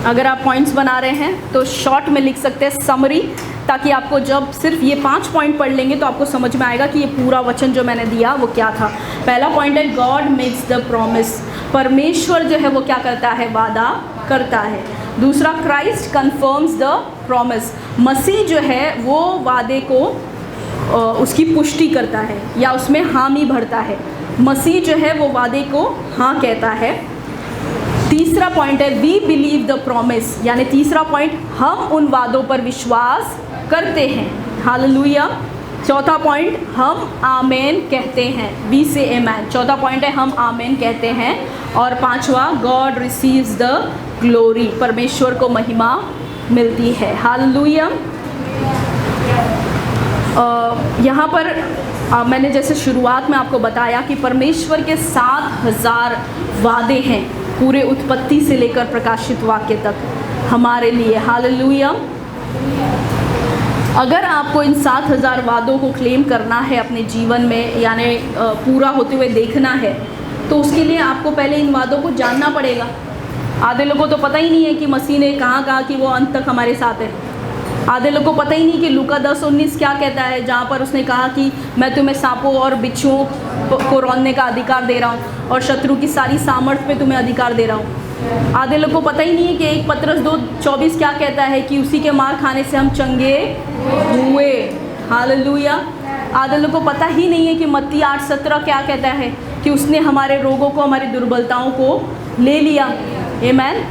अगर आप पॉइंट्स बना रहे हैं तो शॉर्ट में लिख सकते हैं समरी, ताकि आपको जब सिर्फ ये 5 पॉइंट पढ़ लेंगे तो आपको समझ में आएगा कि ये पूरा वचन जो मैंने दिया वो क्या था। पहला पॉइंट है गॉड मेक्स द प्रॉमिस, परमेश्वर जो है वो क्या करता है, वादा करता है। दूसरा, क्राइस्ट कन्फर्म्स द प्रॉमिस, मसीह जो है वो वादे को उसकी पुष्टि करता है या उसमें हामी भरता है। मसीह जो है वो वादे को हाँ कहता है। तीसरा पॉइंट है वी बिलीव द प्रॉमिस, यानी तीसरा पॉइंट हम उन वादों पर विश्वास करते हैं। हालेलुया। चौथा पॉइंट हम आमेन कहते हैं, वी से आमेन। चौथा पॉइंट है हम आमेन कहते हैं। और पांचवा, गॉड रिसीव्स द ग्लोरी, परमेश्वर को महिमा मिलती है। हालेलुया। यहाँ पर मैंने जैसे शुरुआत में आपको बताया कि परमेश्वर के 7000 वादे हैं पूरे उत्पत्ति से लेकर प्रकाशित वाक्य तक हमारे लिए। हालेलुया। अगर आपको इन 7000 वादों को क्लेम करना है अपने जीवन में, यानी पूरा होते हुए देखना है, तो उसके लिए आपको पहले इन वादों को जानना पड़ेगा। आधे लोगों को तो पता ही नहीं है कि मसीह ने कहा कि वो अंत तक हमारे साथ है। आधे लोगों को पता ही नहीं कि लूका 10:19 क्या कहता है, जहाँ पर उसने कहा कि मैं तुम्हें सांपों और बिच्छुओं को रौंदने का अधिकार दे रहा हूँ और शत्रु की सारी सामर्थ पे तुम्हें अधिकार दे रहा हूँ। आधे लोगों को पता ही नहीं है कि 1 पतरस 2:24 क्या कहता है कि उसी के मार खाने से हम चंगे हुए। हालेलुया। आधे लोगों को पता ही नहीं है कि मत्ती 8:17 क्या कहता है कि उसने हमारे रोगों को, हमारी दुर्बलताओं को ले लिया। आमेन।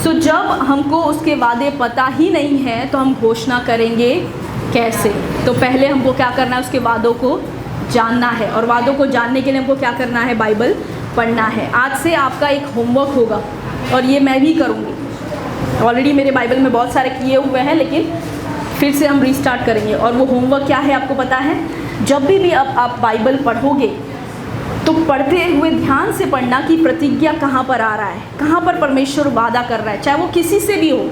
सो जब हमको उसके वादे पता ही नहीं है तो हम घोषणा करेंगे कैसे? तो पहले हमको क्या करना है, उसके वादों को जानना है। और वादों को जानने के लिए हमको क्या करना है, बाइबल पढ़ना है। आज से आपका एक होमवर्क होगा और ये मैं भी करूँगी। ऑलरेडी मेरे बाइबल में बहुत सारे किए हुए हैं, लेकिन फिर से हम रीस्टार्ट करेंगे। और वो होमवर्क क्या है आपको पता है? जब भी अब आप बाइबल पढ़ोगे तो पढ़ते हुए ध्यान से पढ़ना कि प्रतिज्ञा कहाँ पर आ रहा है, कहाँ पर परमेश्वर वादा कर रहा है। चाहे वो किसी से भी हो,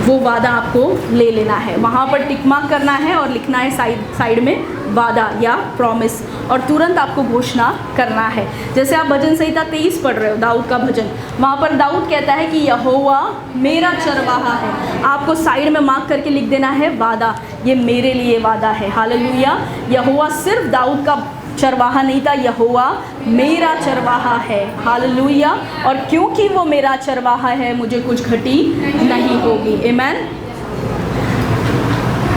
वो वादा आपको ले लेना है, वहाँ पर टिक मार्क करना है और लिखना है साइड में वादा या प्रॉमिस, और तुरंत आपको घोषणा करना है। जैसे आप भजन संहिता 23 पढ़ रहे हो, दाऊद का भजन, वहाँ पर दाऊद कहता है कि यहोवा मेरा चरवाहा है। आपको साइड में मार्क करके लिख देना है वादा, ये मेरे लिए वादा है। हालेलुया। यहोवा सिर्फ दाऊद का चरवाहा नहीं था, यहोवा मेरा चरवाहा है। हालेलुया। और क्योंकि वो मेरा चरवाहा है, मुझे कुछ घटी नहीं होगी। आमेन।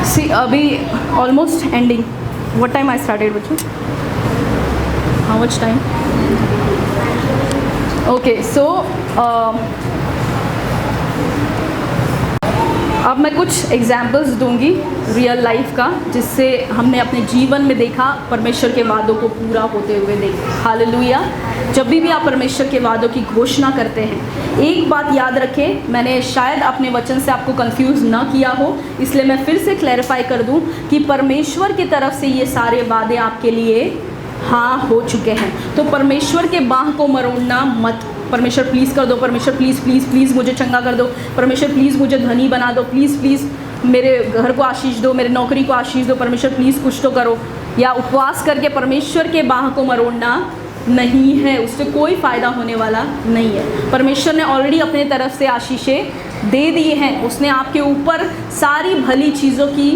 सी अभी almost ending. What time I started with you? How much time? Okay, so अब मैं कुछ एग्जाम्पल्स दूंगी रियल लाइफ का, जिससे हमने अपने जीवन में देखा परमेश्वर के वादों को पूरा होते हुए देखा। हालेलुया। जब भी आप परमेश्वर के वादों की घोषणा करते हैं, एक बात याद रखें, मैंने शायद अपने वचन से आपको कंफ्यूज ना किया हो, इसलिए मैं फिर से क्लैरिफाई कर दूं कि परमेश्वर की तरफ से ये सारे वादे आपके लिए हाँ हो चुके हैं। तो परमेश्वर के बाह को मरोड़ना मत। परमेश्वर प्लीज़ कर दो, परमेश्वर प्लीज़ प्लीज़ प्लीज़ मुझे चंगा कर दो, परमेश्वर प्लीज़ मुझे धनी बना दो, प्लीज़ प्लीज़ मेरे घर को आशीष दो, मेरे नौकरी को आशीष दो, परमेश्वर प्लीज़ कुछ तो करो। या उपवास करके परमेश्वर के बाह को मरोड़ना नहीं है, उससे कोई फ़ायदा होने वाला नहीं है। परमेश्वर ने ऑलरेडी अपने तरफ से आशीषें दे दी हैं, उसने आपके ऊपर सारी भली चीज़ों की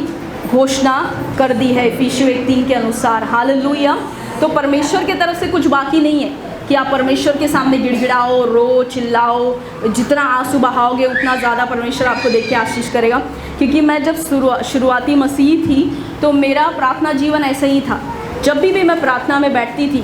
घोषणा कर दी है इफिसियों 1:3 के अनुसार। हालेलुया। तो परमेश्वर की तरफ से कुछ बाकी नहीं है कि आप परमेश्वर के सामने गिड़गिड़ाओ, रो, चिल्लाओ। जितना आंसू बहाओगे उतना ज़्यादा परमेश्वर आपको देख के आशीष करेगा। क्योंकि मैं जब शुरुआती मसीह थी तो मेरा प्रार्थना जीवन ऐसा ही था। जब भी मैं प्रार्थना में बैठती थी,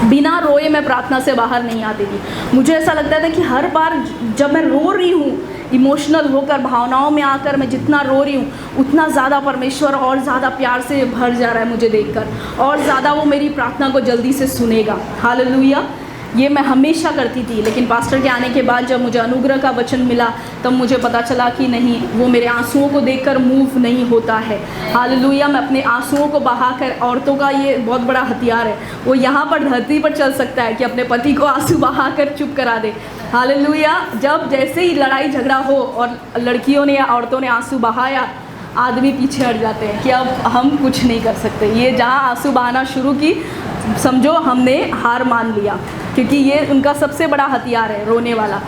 बिना रोए मैं प्रार्थना से बाहर नहीं आती थी। मुझे ऐसा लगता था कि हर बार जब मैं रो रही हूँ, इमोशनल होकर, भावनाओं में आकर मैं जितना रो रही हूँ, उतना ज़्यादा परमेश्वर और ज़्यादा प्यार से भर जा रहा है मुझे देखकर, और ज़्यादा वो मेरी प्रार्थना को जल्दी से सुनेगा। हालेलुया। ये मैं हमेशा करती थी, लेकिन पास्टर के आने के बाद जब मुझे अनुग्रह का वचन मिला, तब मुझे पता चला कि नहीं, वो मेरे आंसुओं को देखकर मूव नहीं होता है। हालेलुया। मैं अपने आंसुओं को बहाकर, औरतों का ये बहुत बड़ा हथियार है, वो यहाँ पर धरती पर चल सकता है कि अपने पति को आंसू बहाकर चुप करा दे। हालेलुया। जब जैसे ही लड़ाई झगड़ा हो और लड़कियों ने या औरतों ने आंसू बहाया, आदमी पीछे हट जाते हैं कि अब हम कुछ नहीं कर सकते। ये जहाँ आंसू बहाना शुरू की, समझो हमने हार मान लिया, क्योंकि ये उनका सबसे बड़ा हथियार है, रोने वाला।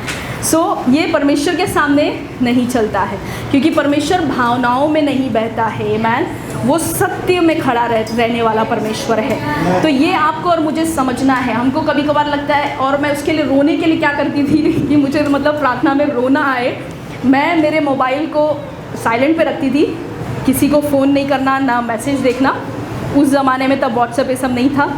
ये परमेश्वर के सामने नहीं चलता है, क्योंकि परमेश्वर भावनाओं में नहीं बहता है। आमीन। वो सत्य में खड़ा रहने वाला परमेश्वर है। तो ये आपको और मुझे समझना है। हमको कभी कभार लगता है, और मैं उसके लिए रोने के लिए क्या करती थी कि मुझे मतलब प्रार्थना में रोना आए, मैं मेरे मोबाइल को साइलेंट पे रखती थी, किसी को फ़ोन नहीं करना, ना मैसेज देखना। उस ज़माने में तब व्हाट्सएप ये सब नहीं था।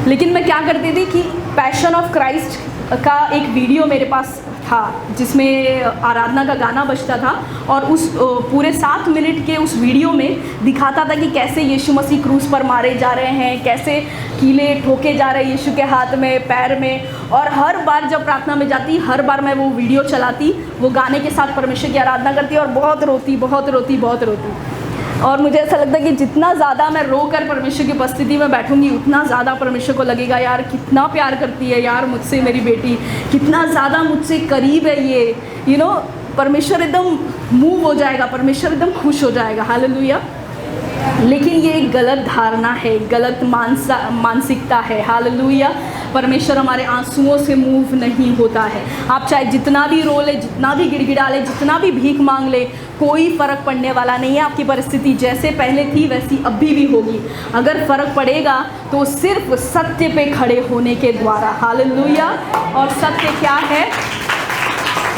लेकिन मैं क्या करती थी कि पैशन ऑफ क्राइस्ट का एक वीडियो मेरे पास था, जिसमें आराधना का गाना बजता था, और उस पूरे 7 मिनट के उस वीडियो में दिखाता था कि कैसे यीशु मसीह क्रूस पर मारे जा रहे हैं, कैसे कीले ठोके जा रहे हैं यीशु के हाथ में, पैर में। और हर बार जब प्रार्थना में जाती, हर बार मैं वो वीडियो चलाती, वो गाने के साथ परमेश्वर की आराधना करती, और बहुत रोती, बहुत रोती, बहुत रोती। और मुझे ऐसा लगता है कि जितना ज़्यादा मैं रोकर परमेश्वर की उपस्थिति में बैठूंगी, उतना ज़्यादा परमेश्वर को लगेगा, यार कितना प्यार करती है यार मुझसे मेरी बेटी, कितना ज़्यादा मुझसे करीब है ये, परमेश्वर एकदम मूव हो जाएगा, परमेश्वर एकदम खुश हो जाएगा। हालेलुया। लेकिन ये एक गलत धारणा है, गलत मानसिकता है। हालेलुया। परमेश्वर हमारे आंसुओं से मूव नहीं होता है। आप चाहे जितना भी रो ले, जितना भी गिड़गिड़ा ले, जितना भी भीख मांग ले, कोई फ़र्क पड़ने वाला नहीं है। आपकी परिस्थिति जैसे पहले थी वैसी अभी भी होगी। अगर फ़र्क पड़ेगा तो सिर्फ सत्य पे खड़े होने के द्वारा। हालेलुया। और सत्य क्या है?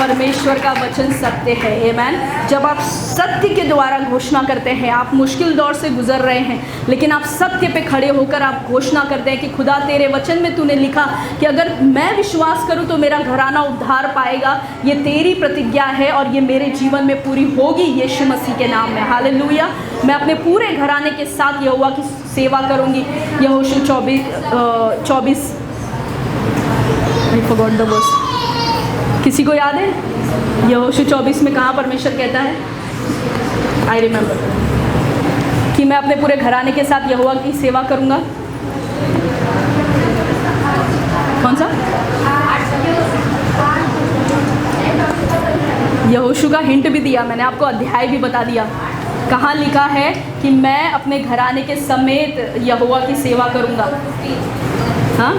परमेश्वर का वचन सत्य है। आमीन। जब आप सत्य के द्वारा घोषणा करते हैं, आप मुश्किल दौर से गुजर रहे हैं, लेकिन आप सत्य पे खड़े होकर आप घोषणा करते हैं कि खुदा तेरे वचन में तूने लिखा कि अगर मैं विश्वास करूं तो मेरा घराना उद्धार पाएगा। ये तेरी प्रतिज्ञा है और ये मेरे जीवन में पूरी होगी यीशु मसीह के नाम में। हालेलुया। मैं अपने पूरे घराने के साथ यहोवा की सेवा करूंगी। यहोशू 24 आई फॉरगॉट द वर्स। किसी को याद है? यहोशू 24 में कहाँ परमेश्वर कहता है? आई रिमेंबर कि मैं अपने पूरे घराने के साथ यहोवा की सेवा करूँगा। कौन सा? यहोशू का हिंट भी दिया मैंने आपको, अध्याय भी बता दिया। कहाँ लिखा है कि मैं अपने घराने के समेत यहोवा की सेवा करूँगा? हाँ,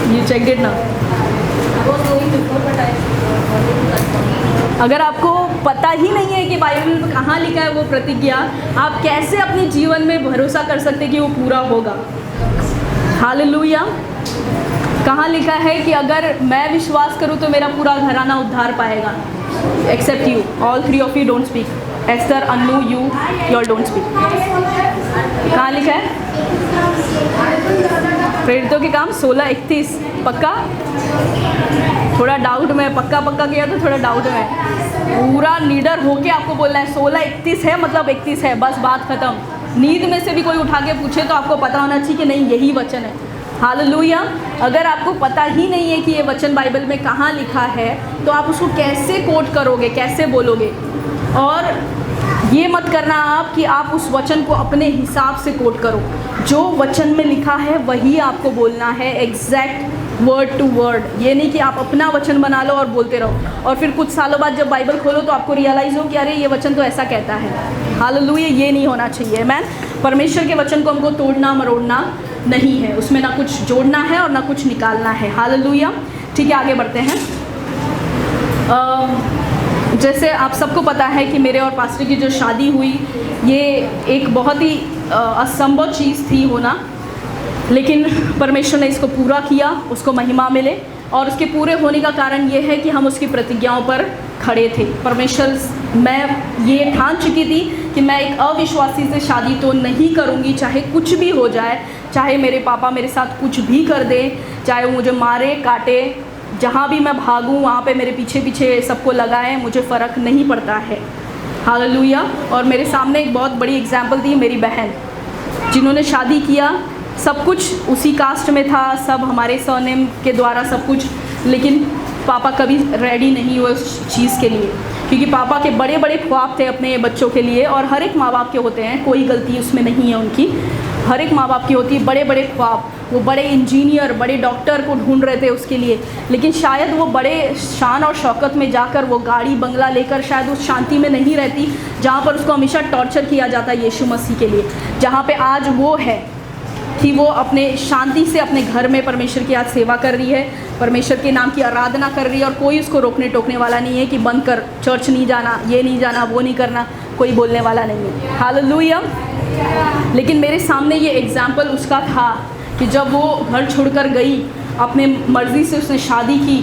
यू चेक इट ना। अगर आपको पता ही नहीं है कि बाइबल में कहाँ लिखा है वो प्रतिज्ञा, आप कैसे अपने जीवन में भरोसा कर सकते कि वो पूरा होगा? हालेलुया। कहाँ लिखा है कि अगर मैं विश्वास करूँ तो मेरा पूरा घराना उद्धार पाएगा? Except you, all 3 of you don't speak. Esther, Annu, you all don't speak. कहाँ लिखा है? प्रेरितों के काम 16:31। पक्का? थोड़ा डाउट में, पक्का किया तो थोड़ा डाउट में। पूरा लीडर होके आपको बोलना है 16:31 है मतलब 31 है, बस बात खत्म। नींद में से भी कोई उठा के पूछे तो आपको पता होना चाहिए कि नहीं यही वचन है। हालेलुया। अगर आपको पता ही नहीं है कि ये वचन बाइबल में कहाँ लिखा है, तो आप उसको कैसे कोट करोगे, कैसे बोलोगे? और ये मत करना आप कि आप उस वचन को अपने हिसाब से कोट करो। जो वचन में लिखा है वही आपको बोलना है, एग्जैक्ट वर्ड टू वर्ड। ये नहीं कि आप अपना वचन बना लो और बोलते रहो, और फिर कुछ सालों बाद जब बाइबल खोलो तो आपको रियलाइज़ हो कि अरे ये वचन तो ऐसा कहता है। हालेलुया। ये नहीं होना चाहिए। मैन, परमेश्वर के वचन को हमको तोड़ना मरोड़ना नहीं है, उसमें ना कुछ जोड़ना है और ना कुछ निकालना है। हालेलुया। ठीक है, आगे बढ़ते हैं। जैसे आप सबको पता है कि मेरे और पास्टर की जो शादी हुई, ये एक बहुत ही असंभव चीज़ थी होना, लेकिन परमेश्वर ने इसको पूरा किया, उसको महिमा मिले। और उसके पूरे होने का कारण ये है कि हम उसकी प्रतिज्ञाओं पर खड़े थे। परमेश्वर, मैं ये ठान चुकी थी कि मैं एक अविश्वासी से शादी तो नहीं करूँगी, चाहे कुछ भी हो जाए, चाहे मेरे पापा मेरे साथ कुछ भी कर दें, चाहे वो मुझे मारे काटे, जहाँ भी मैं भागूँ वहाँ पे मेरे पीछे पीछे सबको लगाएं, मुझे फ़र्क नहीं पड़ता है। हालेलुया। और मेरे सामने एक बहुत बड़ी एग्जाम्पल थी मेरी बहन, जिन्होंने शादी किया, सब कुछ उसी कास्ट में था, सब हमारे सरनेम के द्वारा सब कुछ, लेकिन पापा कभी रेडी नहीं हुए उस चीज़ के लिए, क्योंकि पापा के बड़े बड़े ख्वाब थे अपने बच्चों के लिए। और हर एक माँ बाप के होते हैं, कोई गलती उसमें नहीं है उनकी, हर एक माँ बाप की होती है बड़े बड़े ख्वाब। वो बड़े इंजीनियर, बड़े डॉक्टर को ढूंढ रहे थे उसके लिए, लेकिन शायद वो बड़े शान और शौकत में जाकर वो गाड़ी बंगला लेकर शायद उस शांति में नहीं रहती जहाँ पर उसको हमेशा टॉर्चर किया जाता है यीशु मसीह के लिए, जहाँ पे आज वो है। कि वो अपने शांति से अपने घर में परमेश्वर की आज सेवा कर रही है, परमेश्वर के नाम की आराधना कर रही है, और कोई उसको रोकने टोकने वाला नहीं है कि बंद कर, चर्च नहीं जाना, ये नहीं जाना, वो नहीं करना, कोई बोलने वाला नहीं है। हालेलुया। लेकिन मेरे सामने ये एग्जाम्पल उसका था कि जब वो घर छोड़कर गई, अपने मर्ज़ी से उसने शादी की,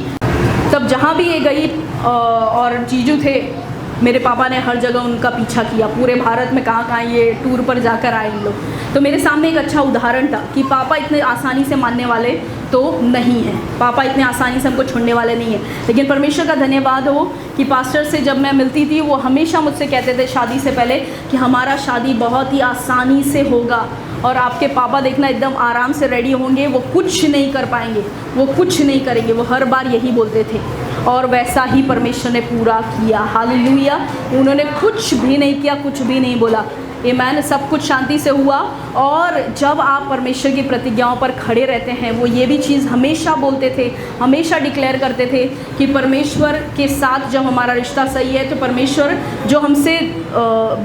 तब जहाँ भी ये गई और जीजू थे, मेरे पापा ने हर जगह उनका पीछा किया, पूरे भारत में कहाँ कहाँ ये टूर पर जाकर आए इन लोग। तो मेरे सामने एक अच्छा उदाहरण था कि पापा इतने आसानी से मानने वाले तो नहीं हैं, पापा इतने आसानी से हमको छोड़ने वाले नहीं हैं। लेकिन परमेश्वर का धन्यवाद हो कि पास्टर से जब मैं मिलती थी, वो हमेशा मुझसे कहते थे शादी से पहले कि हमारा शादी बहुत ही आसानी से होगा, और आपके पापा देखना एकदम आराम से रेडी होंगे, वो कुछ नहीं कर पाएंगे, वो कुछ नहीं करेंगे। वो हर बार यही बोलते थे, और वैसा ही परमेश्वर ने पूरा किया। हालेलुया। उन्होंने कुछ भी नहीं किया, कुछ भी नहीं बोला। आमीन। सब कुछ शांति से हुआ। और जब आप परमेश्वर की प्रतिज्ञाओं पर खड़े रहते हैं, वो ये भी चीज़ हमेशा बोलते थे, हमेशा डिक्लेयर करते थे कि परमेश्वर के साथ जब हमारा रिश्ता सही है, तो परमेश्वर जो हमसे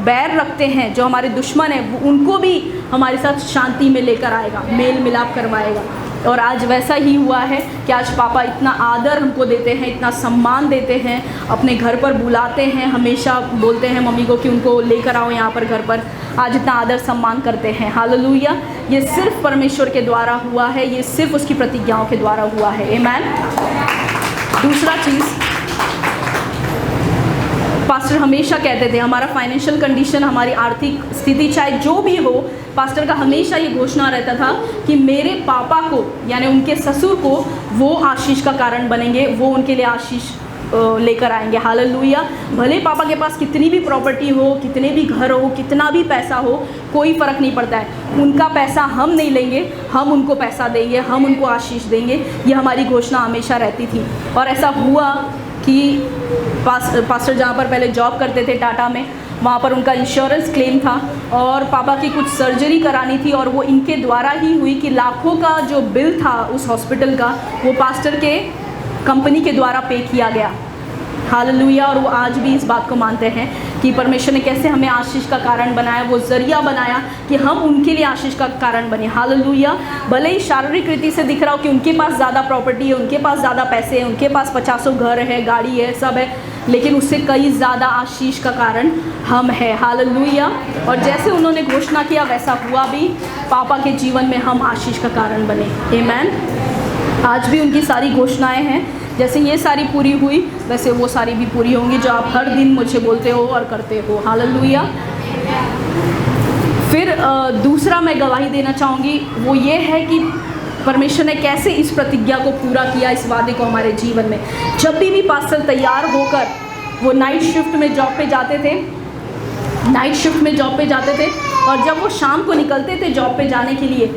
बैर रखते हैं, जो हमारे दुश्मन हैं, उनको भी हमारे साथ शांति में लेकर आएगा, मेल मिलाप करवाएगा। और आज वैसा ही हुआ है कि आज पापा इतना आदर हमको देते हैं, इतना सम्मान देते हैं, अपने घर पर बुलाते हैं, हमेशा बोलते हैं मम्मी को कि उनको लेकर आओ यहाँ पर घर पर। आज इतना आदर सम्मान करते हैं। हालेलुया। ये सिर्फ परमेश्वर के द्वारा हुआ है, ये सिर्फ उसकी प्रतिज्ञाओं के द्वारा हुआ है। आमीन। दूसरा चीज़, पास्टर हमेशा कहते थे, हमारा फाइनेंशियल कंडीशन, हमारी आर्थिक स्थिति चाहे जो भी हो, पास्टर का हमेशा ये घोषणा रहता था कि मेरे पापा को, यानी उनके ससुर को, वो आशीष का कारण बनेंगे, वो उनके लिए आशीष लेकर आएंगे। हालेलुया। भले पापा के पास कितनी भी प्रॉपर्टी हो, कितने भी घर हो, कितना भी पैसा हो, कोई फ़र्क नहीं पड़ता है। उनका पैसा हम नहीं लेंगे, हम उनको पैसा देंगे, हम उनको आशीष देंगे। ये हमारी घोषणा हमेशा रहती थी। और ऐसा हुआ कि पास्टर जहाँ पर पहले जॉब करते थे टाटा में, वहाँ पर उनका इंश्योरेंस क्लेम था, और पापा की कुछ सर्जरी करानी थी, और वो इनके द्वारा ही हुई कि लाखों का जो बिल था उस हॉस्पिटल का, वो पास्टर के कंपनी के द्वारा पे किया गया। हालेलुया। और वो आज भी इस बात को मानते हैं कि परमेश्वर ने कैसे हमें आशीष का कारण बनाया, वो ज़रिया बनाया कि हम उनके लिए आशीष का कारण बने। हालेलुया। भले ही शारीरिक रीति से दिख रहा हो कि उनके पास ज़्यादा प्रॉपर्टी है, उनके पास ज़्यादा पैसे हैं, उनके पास 50 घर है, गाड़ी है, सब है, लेकिन उससे कई ज़्यादा आशीष का कारण हम हैं। हालेलुया। और जैसे उन्होंने घोषणा किया वैसा हुआ भी, पापा के जीवन में हम आशीष का कारण बने। आमीन। आज भी उनकी सारी घोषणाएं हैं, जैसे ये सारी पूरी हुई वैसे वो सारी भी पूरी होंगी, जो आप हर दिन मुझे बोलते हो और करते हो। हालेलुया। फिर दूसरा मैं गवाही देना चाहूँगी, वो ये है कि परमेश्वर ने कैसे इस प्रतिज्ञा को पूरा किया, इस वादे को हमारे जीवन में। जब भी पास्टर तैयार होकर वो नाइट शिफ्ट में जॉब पे जाते थे, और जब वो शाम को निकलते थे जॉब पे जाने के लिए,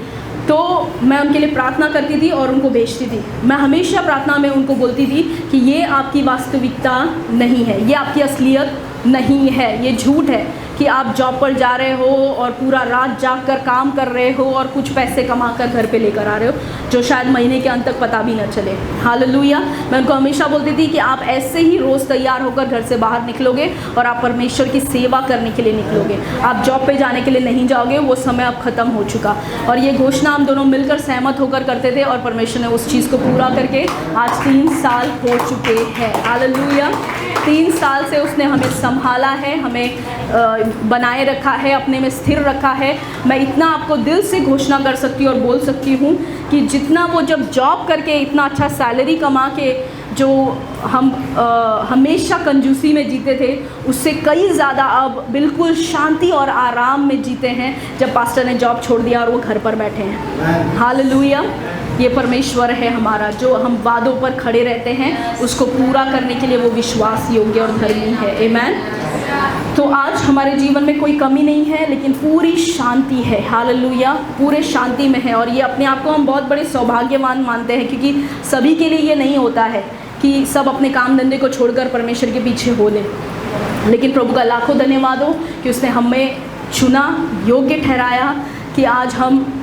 तो मैं उनके लिए प्रार्थना करती थी और उनको भेजती थी। मैं हमेशा प्रार्थना में उनको बोलती थी कि ये आपकी वास्तविकता नहीं है, ये आपकी असलियत नहीं है, ये झूठ है कि आप जॉब पर जा रहे हो और पूरा रात जाग कर काम कर रहे हो और कुछ पैसे कमा कर घर पे लेकर आ रहे हो, जो शायद महीने के अंत तक पता भी न चले। हालेलुया। मैं उनको हमेशा बोलती थी कि आप ऐसे ही रोज़ तैयार होकर घर से बाहर निकलोगे और आप परमेश्वर की सेवा करने के लिए निकलोगे, आप जॉब पे जाने के लिए नहीं जाओगे, वो समय अब ख़त्म हो चुका। और ये घोषणा हम दोनों मिलकर सहमत होकर करते थे, और परमेश्वर ने उस चीज़ को पूरा करके आज 3 साल हो चुके हैं। हालेलुया। 3 साल से उसने हमें संभाला है, हमें बनाए रखा है, अपने में स्थिर रखा है। मैं इतना आपको दिल से घोषणा कर सकती हूँ और बोल सकती हूँ कि जितना वो जब जॉब करके इतना अच्छा सैलरी कमा के जो हम हमेशा कंजूसी में जीते थे, उससे कई ज़्यादा अब बिल्कुल शांति और आराम में जीते हैं जब पास्टर ने जॉब छोड़ दिया और वो घर पर बैठे हैं। हालेलुया। ये परमेश्वर है हमारा, जो हम वादों पर खड़े रहते हैं, उसको पूरा करने के लिए वो विश्वास योग्य और धर्मी है। आमीन। तो आज हमारे जीवन में कोई कमी नहीं है, लेकिन पूरी शांति है। हालेलुया। पूरे शांति में है, और ये अपने आप को हम बहुत बड़े सौभाग्यवान मानते हैं, क्योंकि सभी के लिए ये नहीं होता है कि सब अपने काम धंधे को छोड़कर परमेश्वर के पीछे हो ले। लेकिन प्रभु का लाखों धन्यवाद हो कि उसने हमें चुना, योग्य ठहराया कि आज हम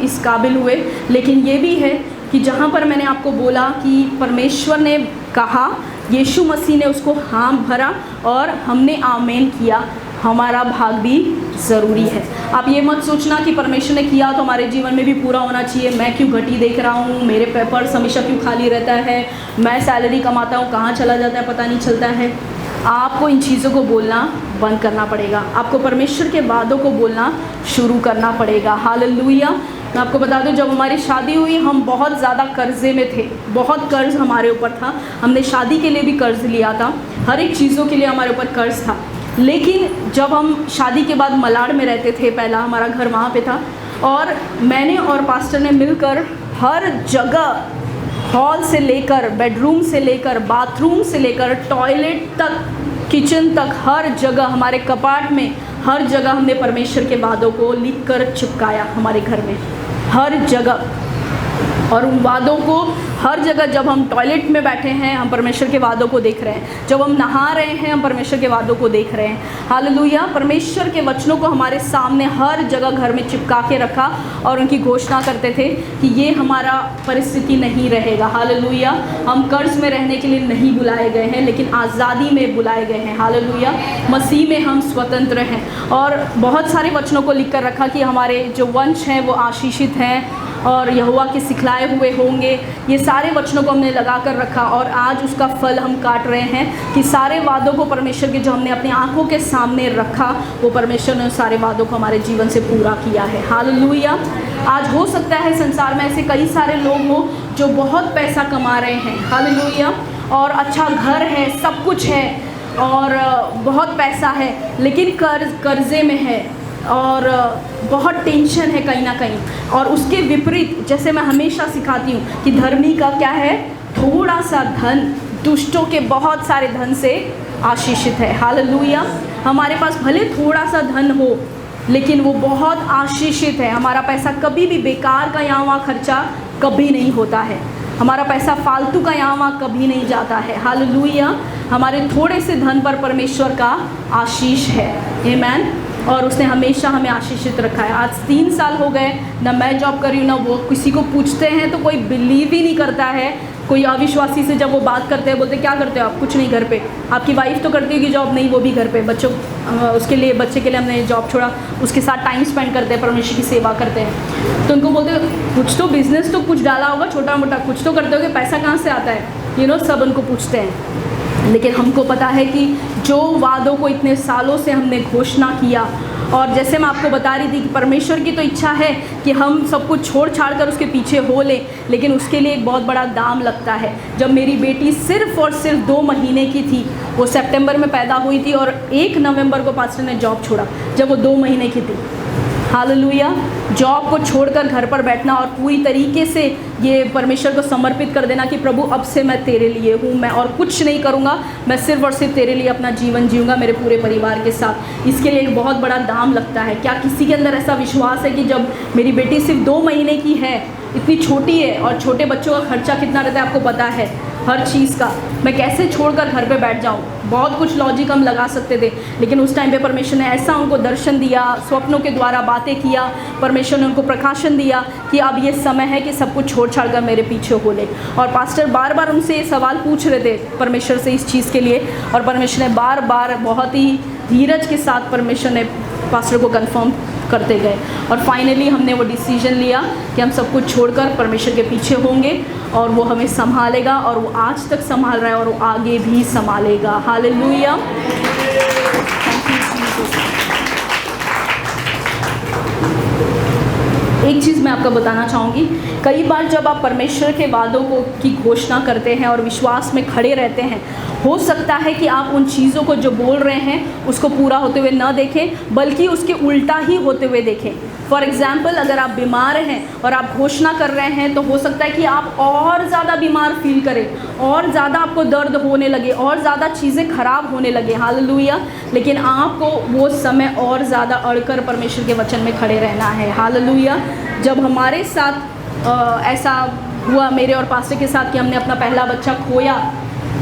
इस काबिल हुए। लेकिन ये भी है कि जहाँ पर मैंने आपको बोला कि परमेश्वर ने कहा, यीशु मसीह ने उसको हाँ भरा और हमने आमीन किया, हमारा भाग भी ज़रूरी है। आप ये मत सोचना कि परमेश्वर ने किया तो हमारे जीवन में भी पूरा होना चाहिए। मैं क्यों घटी देख रहा हूँ, मेरे पर्स हमेशा क्यों खाली रहता है, मैं सैलरी कमाता हूँ कहाँ चला जाता है पता नहीं चलता है। आपको इन चीज़ों को बोलना बंद करना पड़ेगा। आपको परमेश्वर के वादों को बोलना शुरू करना पड़ेगा। हालेलुया। मैं आपको बता दूं, जब हमारी शादी हुई हम बहुत ज़्यादा कर्जे में थे, बहुत कर्ज हमारे ऊपर था। हमने शादी के लिए भी कर्ज लिया था, हर एक चीज़ों के लिए हमारे ऊपर कर्ज था। लेकिन जब हम शादी के बाद मलाड में रहते थे, पहला हमारा घर वहाँ पे था, और मैंने और पास्टर ने मिलकर हर जगह, हॉल से लेकर बेडरूम से लेकर बाथरूम से लेकर टॉयलेट तक, किचन तक, हर जगह हमारे कपाट में, हर जगह हमने परमेश्वर के वादों को लिखकर चिपकाया हमारे घर में, हर जगह। और उन वादों को हर जगह, जब हम टॉयलेट में बैठे हैं हम परमेश्वर के वादों को देख रहे हैं, जब हम नहा रहे हैं हम परमेश्वर के वादों को देख रहे हैं। हालेलुया। परमेश्वर के वचनों को हमारे सामने हर जगह घर में चिपका के रखा और उनकी घोषणा करते थे कि ये हमारा परिस्थिति नहीं रहेगा। हालेलुया। हम कर्ज में रहने के लिए नहीं बुलाए गए हैं, लेकिन आज़ादी में बुलाए गए हैं। हालेलुया। मसीह में हम स्वतंत्र हैं। और बहुत सारे वचनों को लिख कर रखा कि हमारे जो वंश हैं वो आशीषित हैं और यहोवा के सिखलाए हुए होंगे। ये सारे वचनों को हमने लगा कर रखा और आज उसका फल हम काट रहे हैं कि सारे वादों को परमेश्वर के जो हमने अपनी आंखों के सामने रखा, वो परमेश्वर ने सारे वादों को हमारे जीवन से पूरा किया है। हालेलुया। आज हो सकता है संसार में ऐसे कई सारे लोग हो जो बहुत पैसा कमा रहे हैं, हालेलुया, और अच्छा घर है, सब कुछ है और बहुत पैसा है, लेकिन कर्जे में है और बहुत टेंशन है कहीं ना कहीं। और उसके विपरीत, जैसे मैं हमेशा सिखाती हूँ कि धर्मी का क्या है, थोड़ा सा धन दुष्टों के बहुत सारे धन से आशीषित है। हालेलुया। हमारे पास भले थोड़ा सा धन हो लेकिन वो बहुत आशीषित है। हमारा पैसा कभी भी बेकार का यहाँ वहाँ खर्चा कभी नहीं होता है, हमारा पैसा फालतू का यहाँ वहाँ कभी नहीं जाता है। हालेलुया। हमारे थोड़े से धन पर परमेश्वर का आशीष है। आमीन। और उसने हमेशा हमें आशीषित रखा है। आज 3 साल हो गए, ना मैं जॉब कर रही हूँ ना वो। किसी को पूछते हैं तो कोई बिलीव ही नहीं करता है। कोई अविश्वासी से जब वो बात करते हैं बोलते क्या करते हो आप? कुछ नहीं, घर पे। आपकी वाइफ तो करती होगी जॉब? नहीं, वो भी घर पे। बच्चों उसके लिए, बच्चे के लिए हमने जॉब छोड़ा, उसके साथ टाइम स्पेंड करते हैं, परमेश्वर की सेवा करते हैं। तो उनको बोलते कुछ तो बिजनेस तो कुछ डाला होगा, छोटा मोटा कुछ तो करते होगे, पैसा कहाँ से आता है? सब उनको पूछते हैं। लेकिन हमको पता है कि जो वादों को इतने सालों से हमने घोषणा किया, और जैसे मैं आपको बता रही थी कि परमेश्वर की तो इच्छा है कि हम सब कुछ छोड़ छाड़ कर उसके पीछे हो लें, लेकिन उसके लिए एक बहुत बड़ा दाम लगता है। जब मेरी बेटी सिर्फ और सिर्फ 2 महीने की थी, वो सितंबर में पैदा हुई थी और 1 नवंबर को पास्टर ने जॉब छोड़ा जब वो 2 महीने की थी। हालेलुया। जॉब को छोड़कर घर पर बैठना और पूरी तरीके से ये परमेश्वर को समर्पित कर देना कि प्रभु अब से मैं तेरे लिए हूँ, मैं और कुछ नहीं करूँगा, मैं सिर्फ और सिर्फ तेरे लिए अपना जीवन जीऊँगा मेरे पूरे परिवार के साथ। इसके लिए एक बहुत बड़ा दाम लगता है। क्या किसी के अंदर ऐसा विश्वास है कि जब मेरी बेटी सिर्फ 2 महीने की है, इतनी छोटी है, और छोटे बच्चों का खर्चा कितना रहता है आपको पता है, हर चीज़ का, मैं कैसे छोड़कर घर पे बैठ जाऊँ? बहुत कुछ लॉजिक हम लगा सकते थे, लेकिन उस टाइम पे परमेश्वर ने ऐसा उनको दर्शन दिया, स्वप्नों के द्वारा बातें किया, परमेश्वर ने उनको प्रकाशन दिया कि अब ये समय है कि सब कुछ छोड़ छाड़ कर मेरे पीछे हो ले। और पास्टर बार बार उनसे ये सवाल पूछ रहे थे परमेश्वर से इस चीज़ के लिए, और परमेश्वर ने बार बार बहुत ही धीरज के साथ परमेश्वर ने पास्टर को कन्फर्म करते गए। और फाइनली हमने वो डिसीजन लिया कि हम सब कुछ छोड़कर परमेश्वर के पीछे होंगे और वो हमें संभालेगा, और वो आज तक संभाल रहा है और वो आगे भी संभालेगा। हालेलुया। एक चीज़ मैं आपको बताना चाहूँगी, कई बार जब आप परमेश्वर के वादों की घोषणा करते हैं और विश्वास में खड़े रहते हैं, हो सकता है कि आप उन चीज़ों को जो बोल रहे हैं उसको पूरा होते हुए ना देखें, बल्कि उसके उल्टा ही होते हुए देखें। फॉर एग्ज़ाम्पल, अगर आप बीमार हैं और आप घोषणा कर रहे हैं तो हो सकता है कि आप और ज़्यादा बीमार फील करें, और ज़्यादा आपको दर्द होने लगे, और ज़्यादा चीज़ें खराब होने लगे। हालेलुया। लेकिन आपको वो समय और ज़्यादा अड़कर परमेश्वर के वचन में खड़े रहना है। हालेलुया। जब हमारे साथ ऐसा हुआ, मेरे और पास्टर के साथ, कि हमने अपना पहला बच्चा खोया,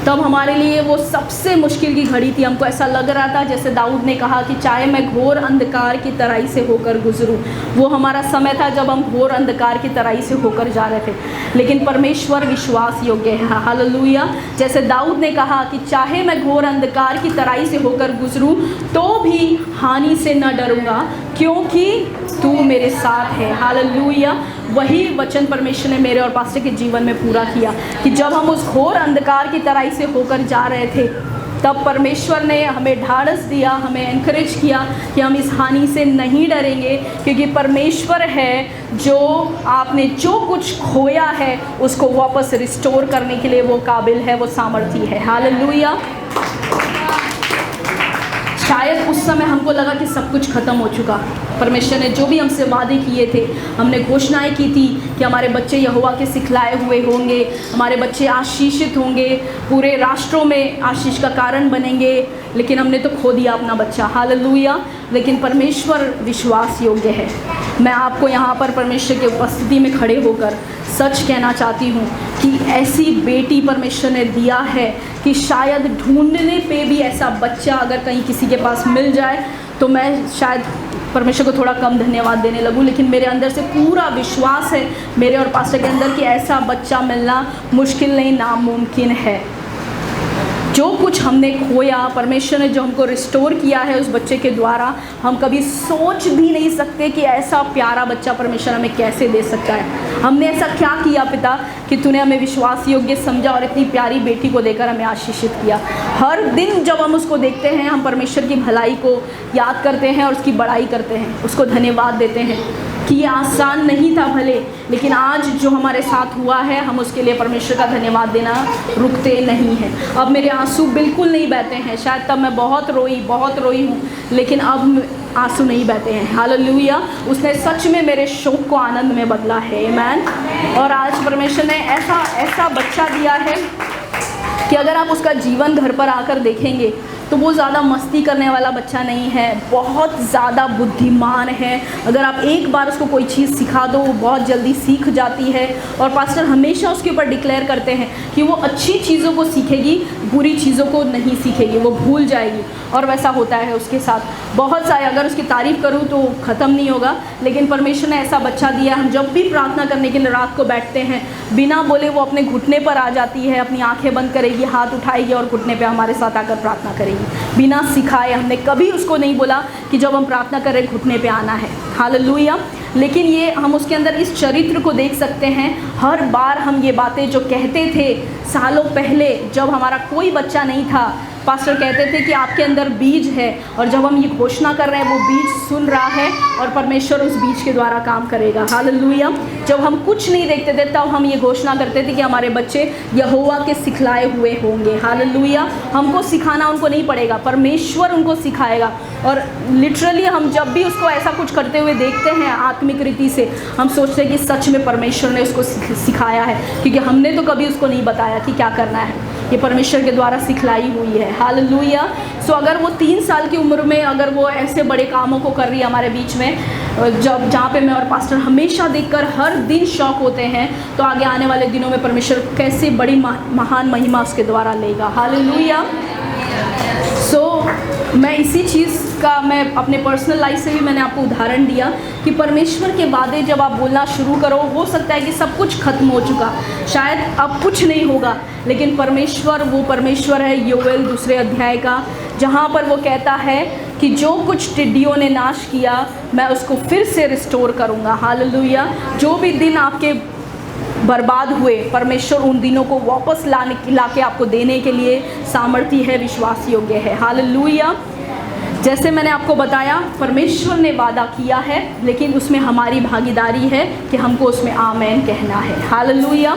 तब हमारे लिए वो सबसे मुश्किल की घड़ी थी। हमको ऐसा लग रहा था जैसे दाऊद ने कहा कि चाहे मैं घोर अंधकार की तराई से होकर गुजरूं। वो हमारा समय था जब हम घोर अंधकार की तराई से होकर जा रहे थे, लेकिन परमेश्वर विश्वास योग्य है। हालेलुया। जैसे दाऊद ने कहा कि चाहे मैं घोर अंधकार की तराई से होकर गुजरूं तो भी हानि से न डरूंगा, क्योंकि तू मेरे साथ है। हालेलुया। वही वचन परमेश्वर ने मेरे और पास्टर के जीवन में पूरा किया कि जब हम उस घोर अंधकार की तराई से होकर जा रहे थे, तब परमेश्वर ने हमें ढाढ़स दिया, हमें एनकरेज किया कि हम इस हानि से नहीं डरेंगे, क्योंकि परमेश्वर है जो आपने जो कुछ खोया है उसको वापस रिस्टोर करने के लिए वो काबिल है, वो सामर्थी है। हालेलुया। शायद उस समय हमको लगा कि सब कुछ ख़त्म हो चुका। परमेश्वर ने जो भी हमसे वादे किए थे, हमने घोषणाएं की थी कि हमारे बच्चे यहोवा के सिखलाए हुए होंगे, हमारे बच्चे आशीषित होंगे, पूरे राष्ट्रों में आशीष का कारण बनेंगे, लेकिन हमने तो खो दिया अपना बच्चा। हालेलुया। लेकिन परमेश्वर विश्वास योग्य है। मैं आपको यहाँ पर परमेश्वर की उपस्थिति में खड़े होकर सच कहना चाहती हूँ कि ऐसी बेटी परमेश्वर ने दिया है कि शायद ढूंढने पे भी ऐसा बच्चा अगर कहीं किसी के पास मिल जाए तो मैं शायद परमेश्वर को थोड़ा कम धन्यवाद देने लगूं, लेकिन मेरे अंदर से पूरा विश्वास है मेरे और पास्टर के अंदर कि ऐसा बच्चा मिलना मुश्किल नहीं, नामुमकिन है। जो कुछ हमने खोया, परमेश्वर ने जो हमको रिस्टोर किया है उस बच्चे के द्वारा, हम कभी सोच भी नहीं सकते कि ऐसा प्यारा बच्चा परमेश्वर हमें कैसे दे सकता है। हमने ऐसा क्या किया पिता कि तूने हमें विश्वास योग्य समझा और इतनी प्यारी बेटी को देकर हमें आशीषित किया। हर दिन जब हम उसको देखते हैं, हम परमेश्वर की भलाई को याद करते हैं और उसकी बड़ाई करते हैं, उसको धन्यवाद देते हैं कि ये आसान नहीं था भले, लेकिन आज जो हमारे साथ हुआ है हम उसके लिए परमेश्वर का धन्यवाद देना रुकते नहीं हैं। अब मेरे आंसू बिल्कुल नहीं बहते हैं। शायद तब मैं बहुत रोई हूँ, लेकिन अब आंसू नहीं बहते हैं। हालेलुया। उसने सच में मेरे शोक को आनंद में बदला है। आमीन। और आज परमेश्वर ने ऐसा बच्चा दिया है कि अगर आप उसका जीवन घर पर आकर देखेंगे तो वो ज़्यादा मस्ती करने वाला बच्चा नहीं है, बहुत ज़्यादा बुद्धिमान है। अगर आप एक बार उसको कोई चीज़ सिखा दो वो बहुत जल्दी सीख जाती है, और पास्टर हमेशा उसके ऊपर डिक्लेयर करते हैं कि वो अच्छी चीज़ों को सीखेगी, बुरी चीज़ों को नहीं सीखेगी, वो भूल जाएगी। और वैसा होता है उसके साथ। बहुत सारे, अगर उसकी तारीफ़ करूँ तो ख़त्म नहीं होगा, लेकिन परमेश्वर ने ऐसा बच्चा दिया। हम जब भी प्रार्थना करने के लिए रात को बैठते हैं, बिना बोले वो अपने घुटने पर आ जाती है, अपनी आँखें बंद करेगी, हाथ उठाएगी और घुटने पर हमारे साथ आकर प्रार्थना करेगी बिना सिखाए। हमने कभी उसको नहीं बोला कि जब हम प्रार्थना कर रहे घुटने पे आना है। हालेलुया। लेकिन ये हम उसके अंदर इस चरित्र को देख सकते हैं। हर बार हम ये बातें जो कहते थे सालों पहले, जब हमारा कोई बच्चा नहीं था, पास्टर कहते थे कि आपके अंदर बीज है, और जब हम ये घोषणा कर रहे हैं वो बीज सुन रहा है और परमेश्वर उस बीज के द्वारा काम करेगा। हालेलुया। जब हम कुछ नहीं देखते थे तब हम ये घोषणा करते थे कि हमारे बच्चे यहोवा के सिखलाए हुए होंगे। हालेलुया। हमको सिखाना उनको नहीं पड़ेगा, परमेश्वर उनको सिखाएगा। और लिटरली हम जब भी उसको ऐसा कुछ करते हुए देखते हैं आत्मिक रीति से, हम सोचते हैं कि सच में परमेश्वर ने उसको सिखाया है, क्योंकि हमने तो कभी उसको नहीं बताया कि क्या करना है, ये परमेश्वर के द्वारा सिखलाई हुई है। हालेलुया। सो अगर वो 3 साल की उम्र में अगर वो ऐसे बड़े कामों को कर रही है हमारे बीच में, जहाँ पे मैं और पास्टर हमेशा देखकर हर दिन शौक होते हैं, तो आगे आने वाले दिनों में परमेश्वर कैसे बड़ी महान महिमा उसके द्वारा लेगा। हालेलुया। सो मैं इसी चीज़ का, मैं अपने पर्सनल लाइफ से भी मैंने आपको उदाहरण दिया कि परमेश्वर के वादे जब आप बोलना शुरू करो, हो सकता है कि सब कुछ खत्म हो चुका, शायद अब कुछ नहीं होगा, लेकिन परमेश्वर वो परमेश्वर है योएल 2 अध्याय का, जहाँ पर वो कहता है कि जो कुछ टिड्डियों ने नाश किया मैं उसको फिर से रिस्टोर करूँगा। हालेलुया। जो भी दिन आपके बर्बाद हुए, परमेश्वर उन दिनों को वापस लाके आपको देने के लिए सामर्थी है, विश्वास योग्य है। हालेलुया। जैसे मैंने आपको बताया, परमेश्वर ने वादा किया है, लेकिन उसमें हमारी भागीदारी है कि हमको उसमें आमीन कहना है। हालेलुया।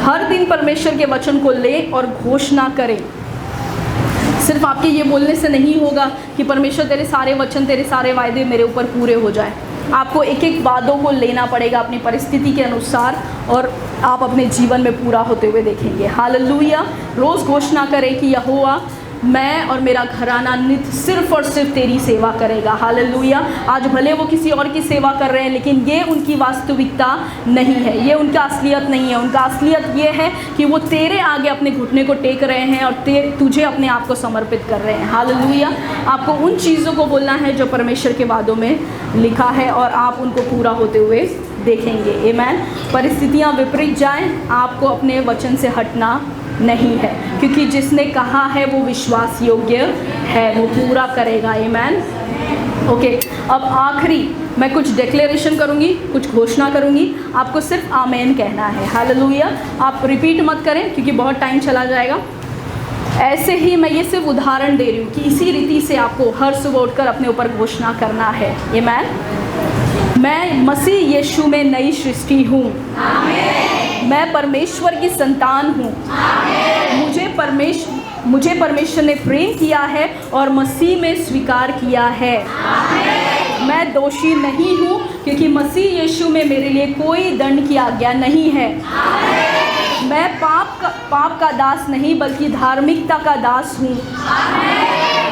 हर दिन परमेश्वर के वचन को ले और घोषणा करें। सिर्फ आपके ये बोलने से नहीं होगा कि परमेश्वर तेरे सारे वचन, तेरे सारे वायदे मेरे ऊपर पूरे हो जाए। आपको एक एक वादों को लेना पड़ेगा अपनी परिस्थिति के अनुसार, और आप अपने जीवन में पूरा होते हुए देखेंगे। हालेलुया। रोज़ घोषणा करें कि यहोवा मैं और मेरा घराना नित्य सिर्फ और सिर्फ तेरी सेवा करेगा। हालेलुया। आज भले वो किसी और की सेवा कर रहे हैं, लेकिन ये उनकी वास्तविकता नहीं है, ये उनका असलियत नहीं है। उनका असलियत ये है कि वो तेरे आगे अपने घुटने को टेक रहे हैं और तुझे अपने आप को समर्पित कर रहे हैं। हालेलुया। आपको उन चीज़ों को बोलना है जो परमेश्वर के वादों में लिखा है, और आप उनको पूरा होते हुए देखेंगे। आमीन। परिस्थितियाँ विपरीत जाएं, आपको अपने वचन से हटना नहीं है, क्योंकि जिसने कहा है वो विश्वास योग्य है, वो पूरा करेगा। आमीन। ओके, अब आखिरी मैं कुछ डिक्लेरेशन करूँगी, कुछ घोषणा करूँगी, आपको सिर्फ आमीन कहना है। हालेलुया। आप रिपीट मत करें क्योंकि बहुत टाइम चला जाएगा। ऐसे ही मैं ये सिर्फ उदाहरण दे रही हूँ कि इसी रीति से आपको हर सुबह उठकर अपने ऊपर घोषणा करना है। आमीन। मैं मसीह यीशु में नई सृष्टि हूँ। मैं परमेश्वर की संतान हूँ। मुझे परमेश्वर ने प्रेम किया है और मसीह में स्वीकार किया है। मैं दोषी नहीं हूँ, क्योंकि मसीह यीशु में मेरे लिए कोई दंड की आज्ञा नहीं है। मैं पाप का दास नहीं बल्कि धार्मिकता का दास हूँ।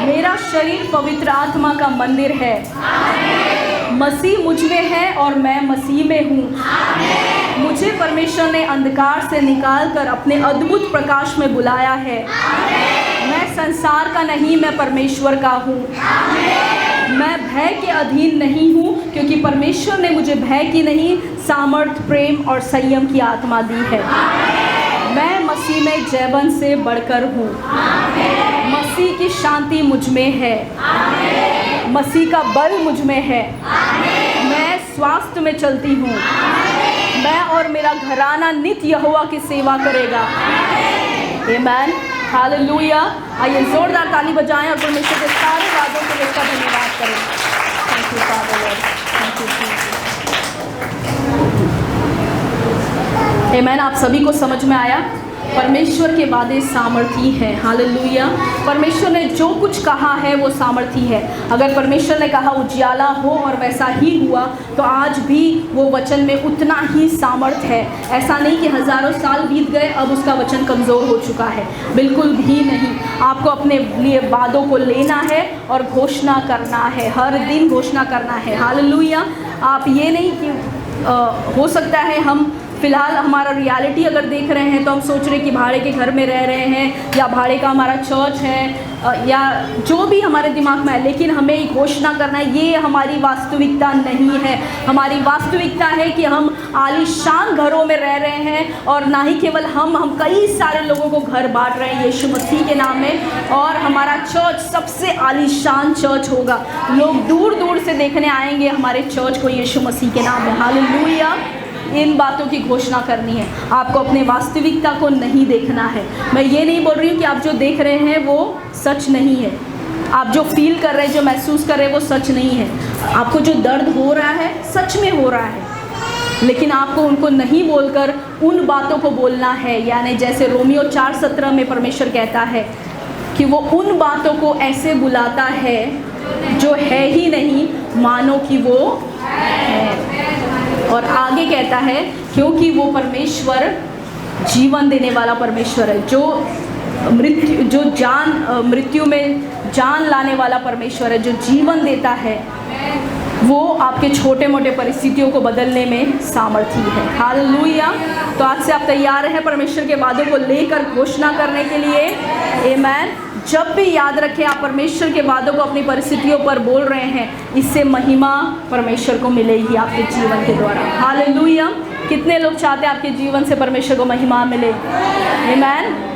मेरा शरीर पवित्र आत्मा का मंदिर है। मसीह मुझ में है और मैं मसीह में हूँ। मुझे परमेश्वर ने अंधकार से निकालकर अपने अद्भुत प्रकाश में बुलाया है। मैं संसार का नहीं, मैं परमेश्वर का हूँ। मैं भय के अधीन नहीं हूँ, क्योंकि परमेश्वर ने मुझे भय की नहीं, सामर्थ्य, प्रेम और संयम की आत्मा दी है। मैं मसीह में जयवंत से बढ़कर हूँ। मसीह की शांति मुझ में है। मसीह का बल मुझ में है। मैं स्वास्थ्य में चलती हूँ। मैं और मेरा घराना नित्य यहोवा की सेवा करेगा। आमीन। हालेलुया। आइए जोरदार ताली बजाएं और परमेश्वर के सारे वादों के लिए इसका धन्यवाद करें। Thank you father Lord, thank you Jesus. आमीन। आप सभी को समझ में आया? परमेश्वर के वादे सामर्थी हैं। हालेलुया। परमेश्वर ने जो कुछ कहा है वो सामर्थी है। अगर परमेश्वर ने कहा उजियाला हो और वैसा ही हुआ, तो आज भी वो वचन में उतना ही सामर्थ है। ऐसा नहीं कि हज़ारों साल बीत गए अब उसका वचन कमज़ोर हो चुका है, बिल्कुल भी नहीं। आपको अपने लिए वादों को लेना है और घोषणा करना है, हर दिन घोषणा करना है। हालेलुया। आप ये नहीं कि हो सकता है हम फ़िलहाल हमारा रियलिटी अगर देख रहे हैं तो हम सोच रहे हैं कि भाड़े के घर में रह रहे हैं या भाड़े का हमारा चर्च है या जो भी हमारे दिमाग में है, लेकिन हमें घोषणा करना है ये हमारी वास्तविकता नहीं है। हमारी वास्तविकता है कि हम आलीशान घरों में रह रहे हैं, और ना ही केवल हम कई सारे लोगों को घर बांट रहे हैं यीशु मसीह के नाम में, और हमारा चर्च सबसे आलीशान चर्च होगा। लोग दूर दूर से देखने आएंगे हमारे चर्च को यीशु मसीह के नाम में। हालेलुया। इन बातों की घोषणा करनी है। आपको अपने वास्तविकता को नहीं देखना है। मैं ये नहीं बोल रही हूँ कि आप जो देख रहे हैं वो सच नहीं है, आप जो फील कर रहे हैं, जो महसूस कर रहे हैं वो सच नहीं है। आपको जो दर्द हो रहा है सच में हो रहा है, लेकिन आपको उनको नहीं बोलकर उन बातों को बोलना है। यानी जैसे रोमियो 4:17 में परमेश्वर कहता है कि वो उन बातों को ऐसे बुलाता है जो है ही नहीं, मानो कि वो है। और आगे कहता है क्योंकि वो परमेश्वर जीवन देने वाला परमेश्वर है, जो मृत्यु में जान लाने वाला परमेश्वर है, जो जीवन देता है, वो आपके छोटे मोटे परिस्थितियों को बदलने में सामर्थी है। हालेलुया। तो आज से आप तैयार हैं परमेश्वर के वादों को लेकर घोषणा करने के लिए? आमीन। जब भी याद रखें आप परमेश्वर के वादों को अपनी परिस्थितियों पर बोल रहे हैं, इससे महिमा परमेश्वर को मिलेगी आपके जीवन के द्वारा। हालेलुया। कितने लोग चाहते हैं आपके जीवन से परमेश्वर को महिमा मिले? आमीन।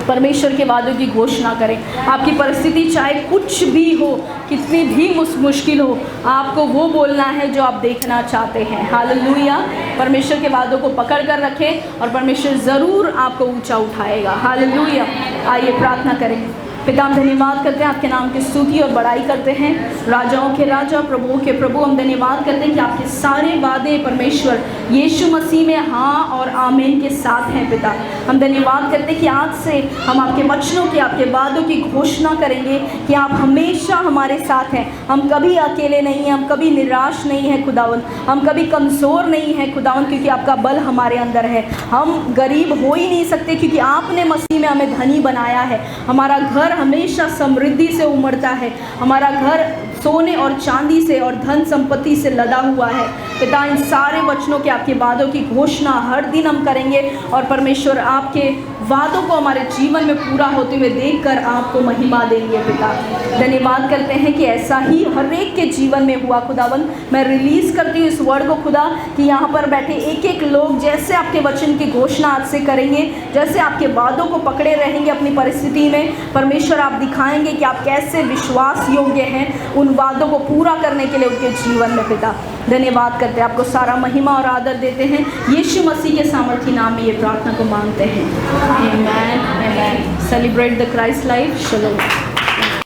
परमेश्वर के वादों की घोषणा करें। आपकी परिस्थिति चाहे कुछ भी हो, कितनी भी मुश्किल हो, आपको वो बोलना है जो आप देखना चाहते हैं। हालेलुया। परमेश्वर के वादों को पकड़ कर रखें और परमेश्वर ज़रूर आपको ऊंचा उठाएगा। हालेलुया। आइए प्रार्थना करें। पिता, हम धन्यवाद करते हैं, आपके नाम की स्तुति और बड़ाई करते हैं। राजाओं के राजा, प्रभुओं के प्रभु, हम धन्यवाद करते हैं कि आपके सारे वादे परमेश्वर यीशु मसीह में हाँ और आमीन के साथ हैं। पिता, हम धन्यवाद करते हैं कि आज से हम आपके वचनों की, आपके वादों की घोषणा करेंगे कि आप हमेशा हमारे साथ हैं। हम कभी अकेले नहीं हैं, हम कभी निराश नहीं हैं खुदावंद, हम कभी कमज़ोर नहीं हैं खुदावंद, क्योंकि आपका बल हमारे अंदर है। हम गरीब हो ही नहीं सकते क्योंकि आपने मसीह में हमें धनी बनाया है। हमारा घर हमेशा समृद्धि से उमड़ता है, हमारा घर सोने और चांदी से और धन संपत्ति से लदा हुआ है। पिता, इन सारे वचनों के, आपके वादों की घोषणा हर दिन हम करेंगे और परमेश्वर आपके वादों को हमारे जीवन में पूरा होते हुए देखकर आपको महिमा देंगे। पिता, धन्यवाद करते हैं कि ऐसा ही हर एक के जीवन में हुआ। खुदावन, मैं रिलीज़ करती हूँ इस वर्ड को खुदा, कि यहाँ पर बैठे एक एक लोग जैसे आपके वचन की घोषणा आज से करेंगे, जैसे आपके वादों को पकड़े रहेंगे अपनी परिस्थिति में, परमेश्वर आप दिखाएंगे कि आप कैसे विश्वास योग्य हैं उन वादों को पूरा करने के लिए उनके जीवन में। पिता, धन्यवाद करते हैं, आपको सारा महिमा और आदर देते हैं, यीशु मसीह के सामर्थी नाम में ये प्रार्थना को मांगते हैं। Amen, amen. Celebrate the Christ life. शलोम।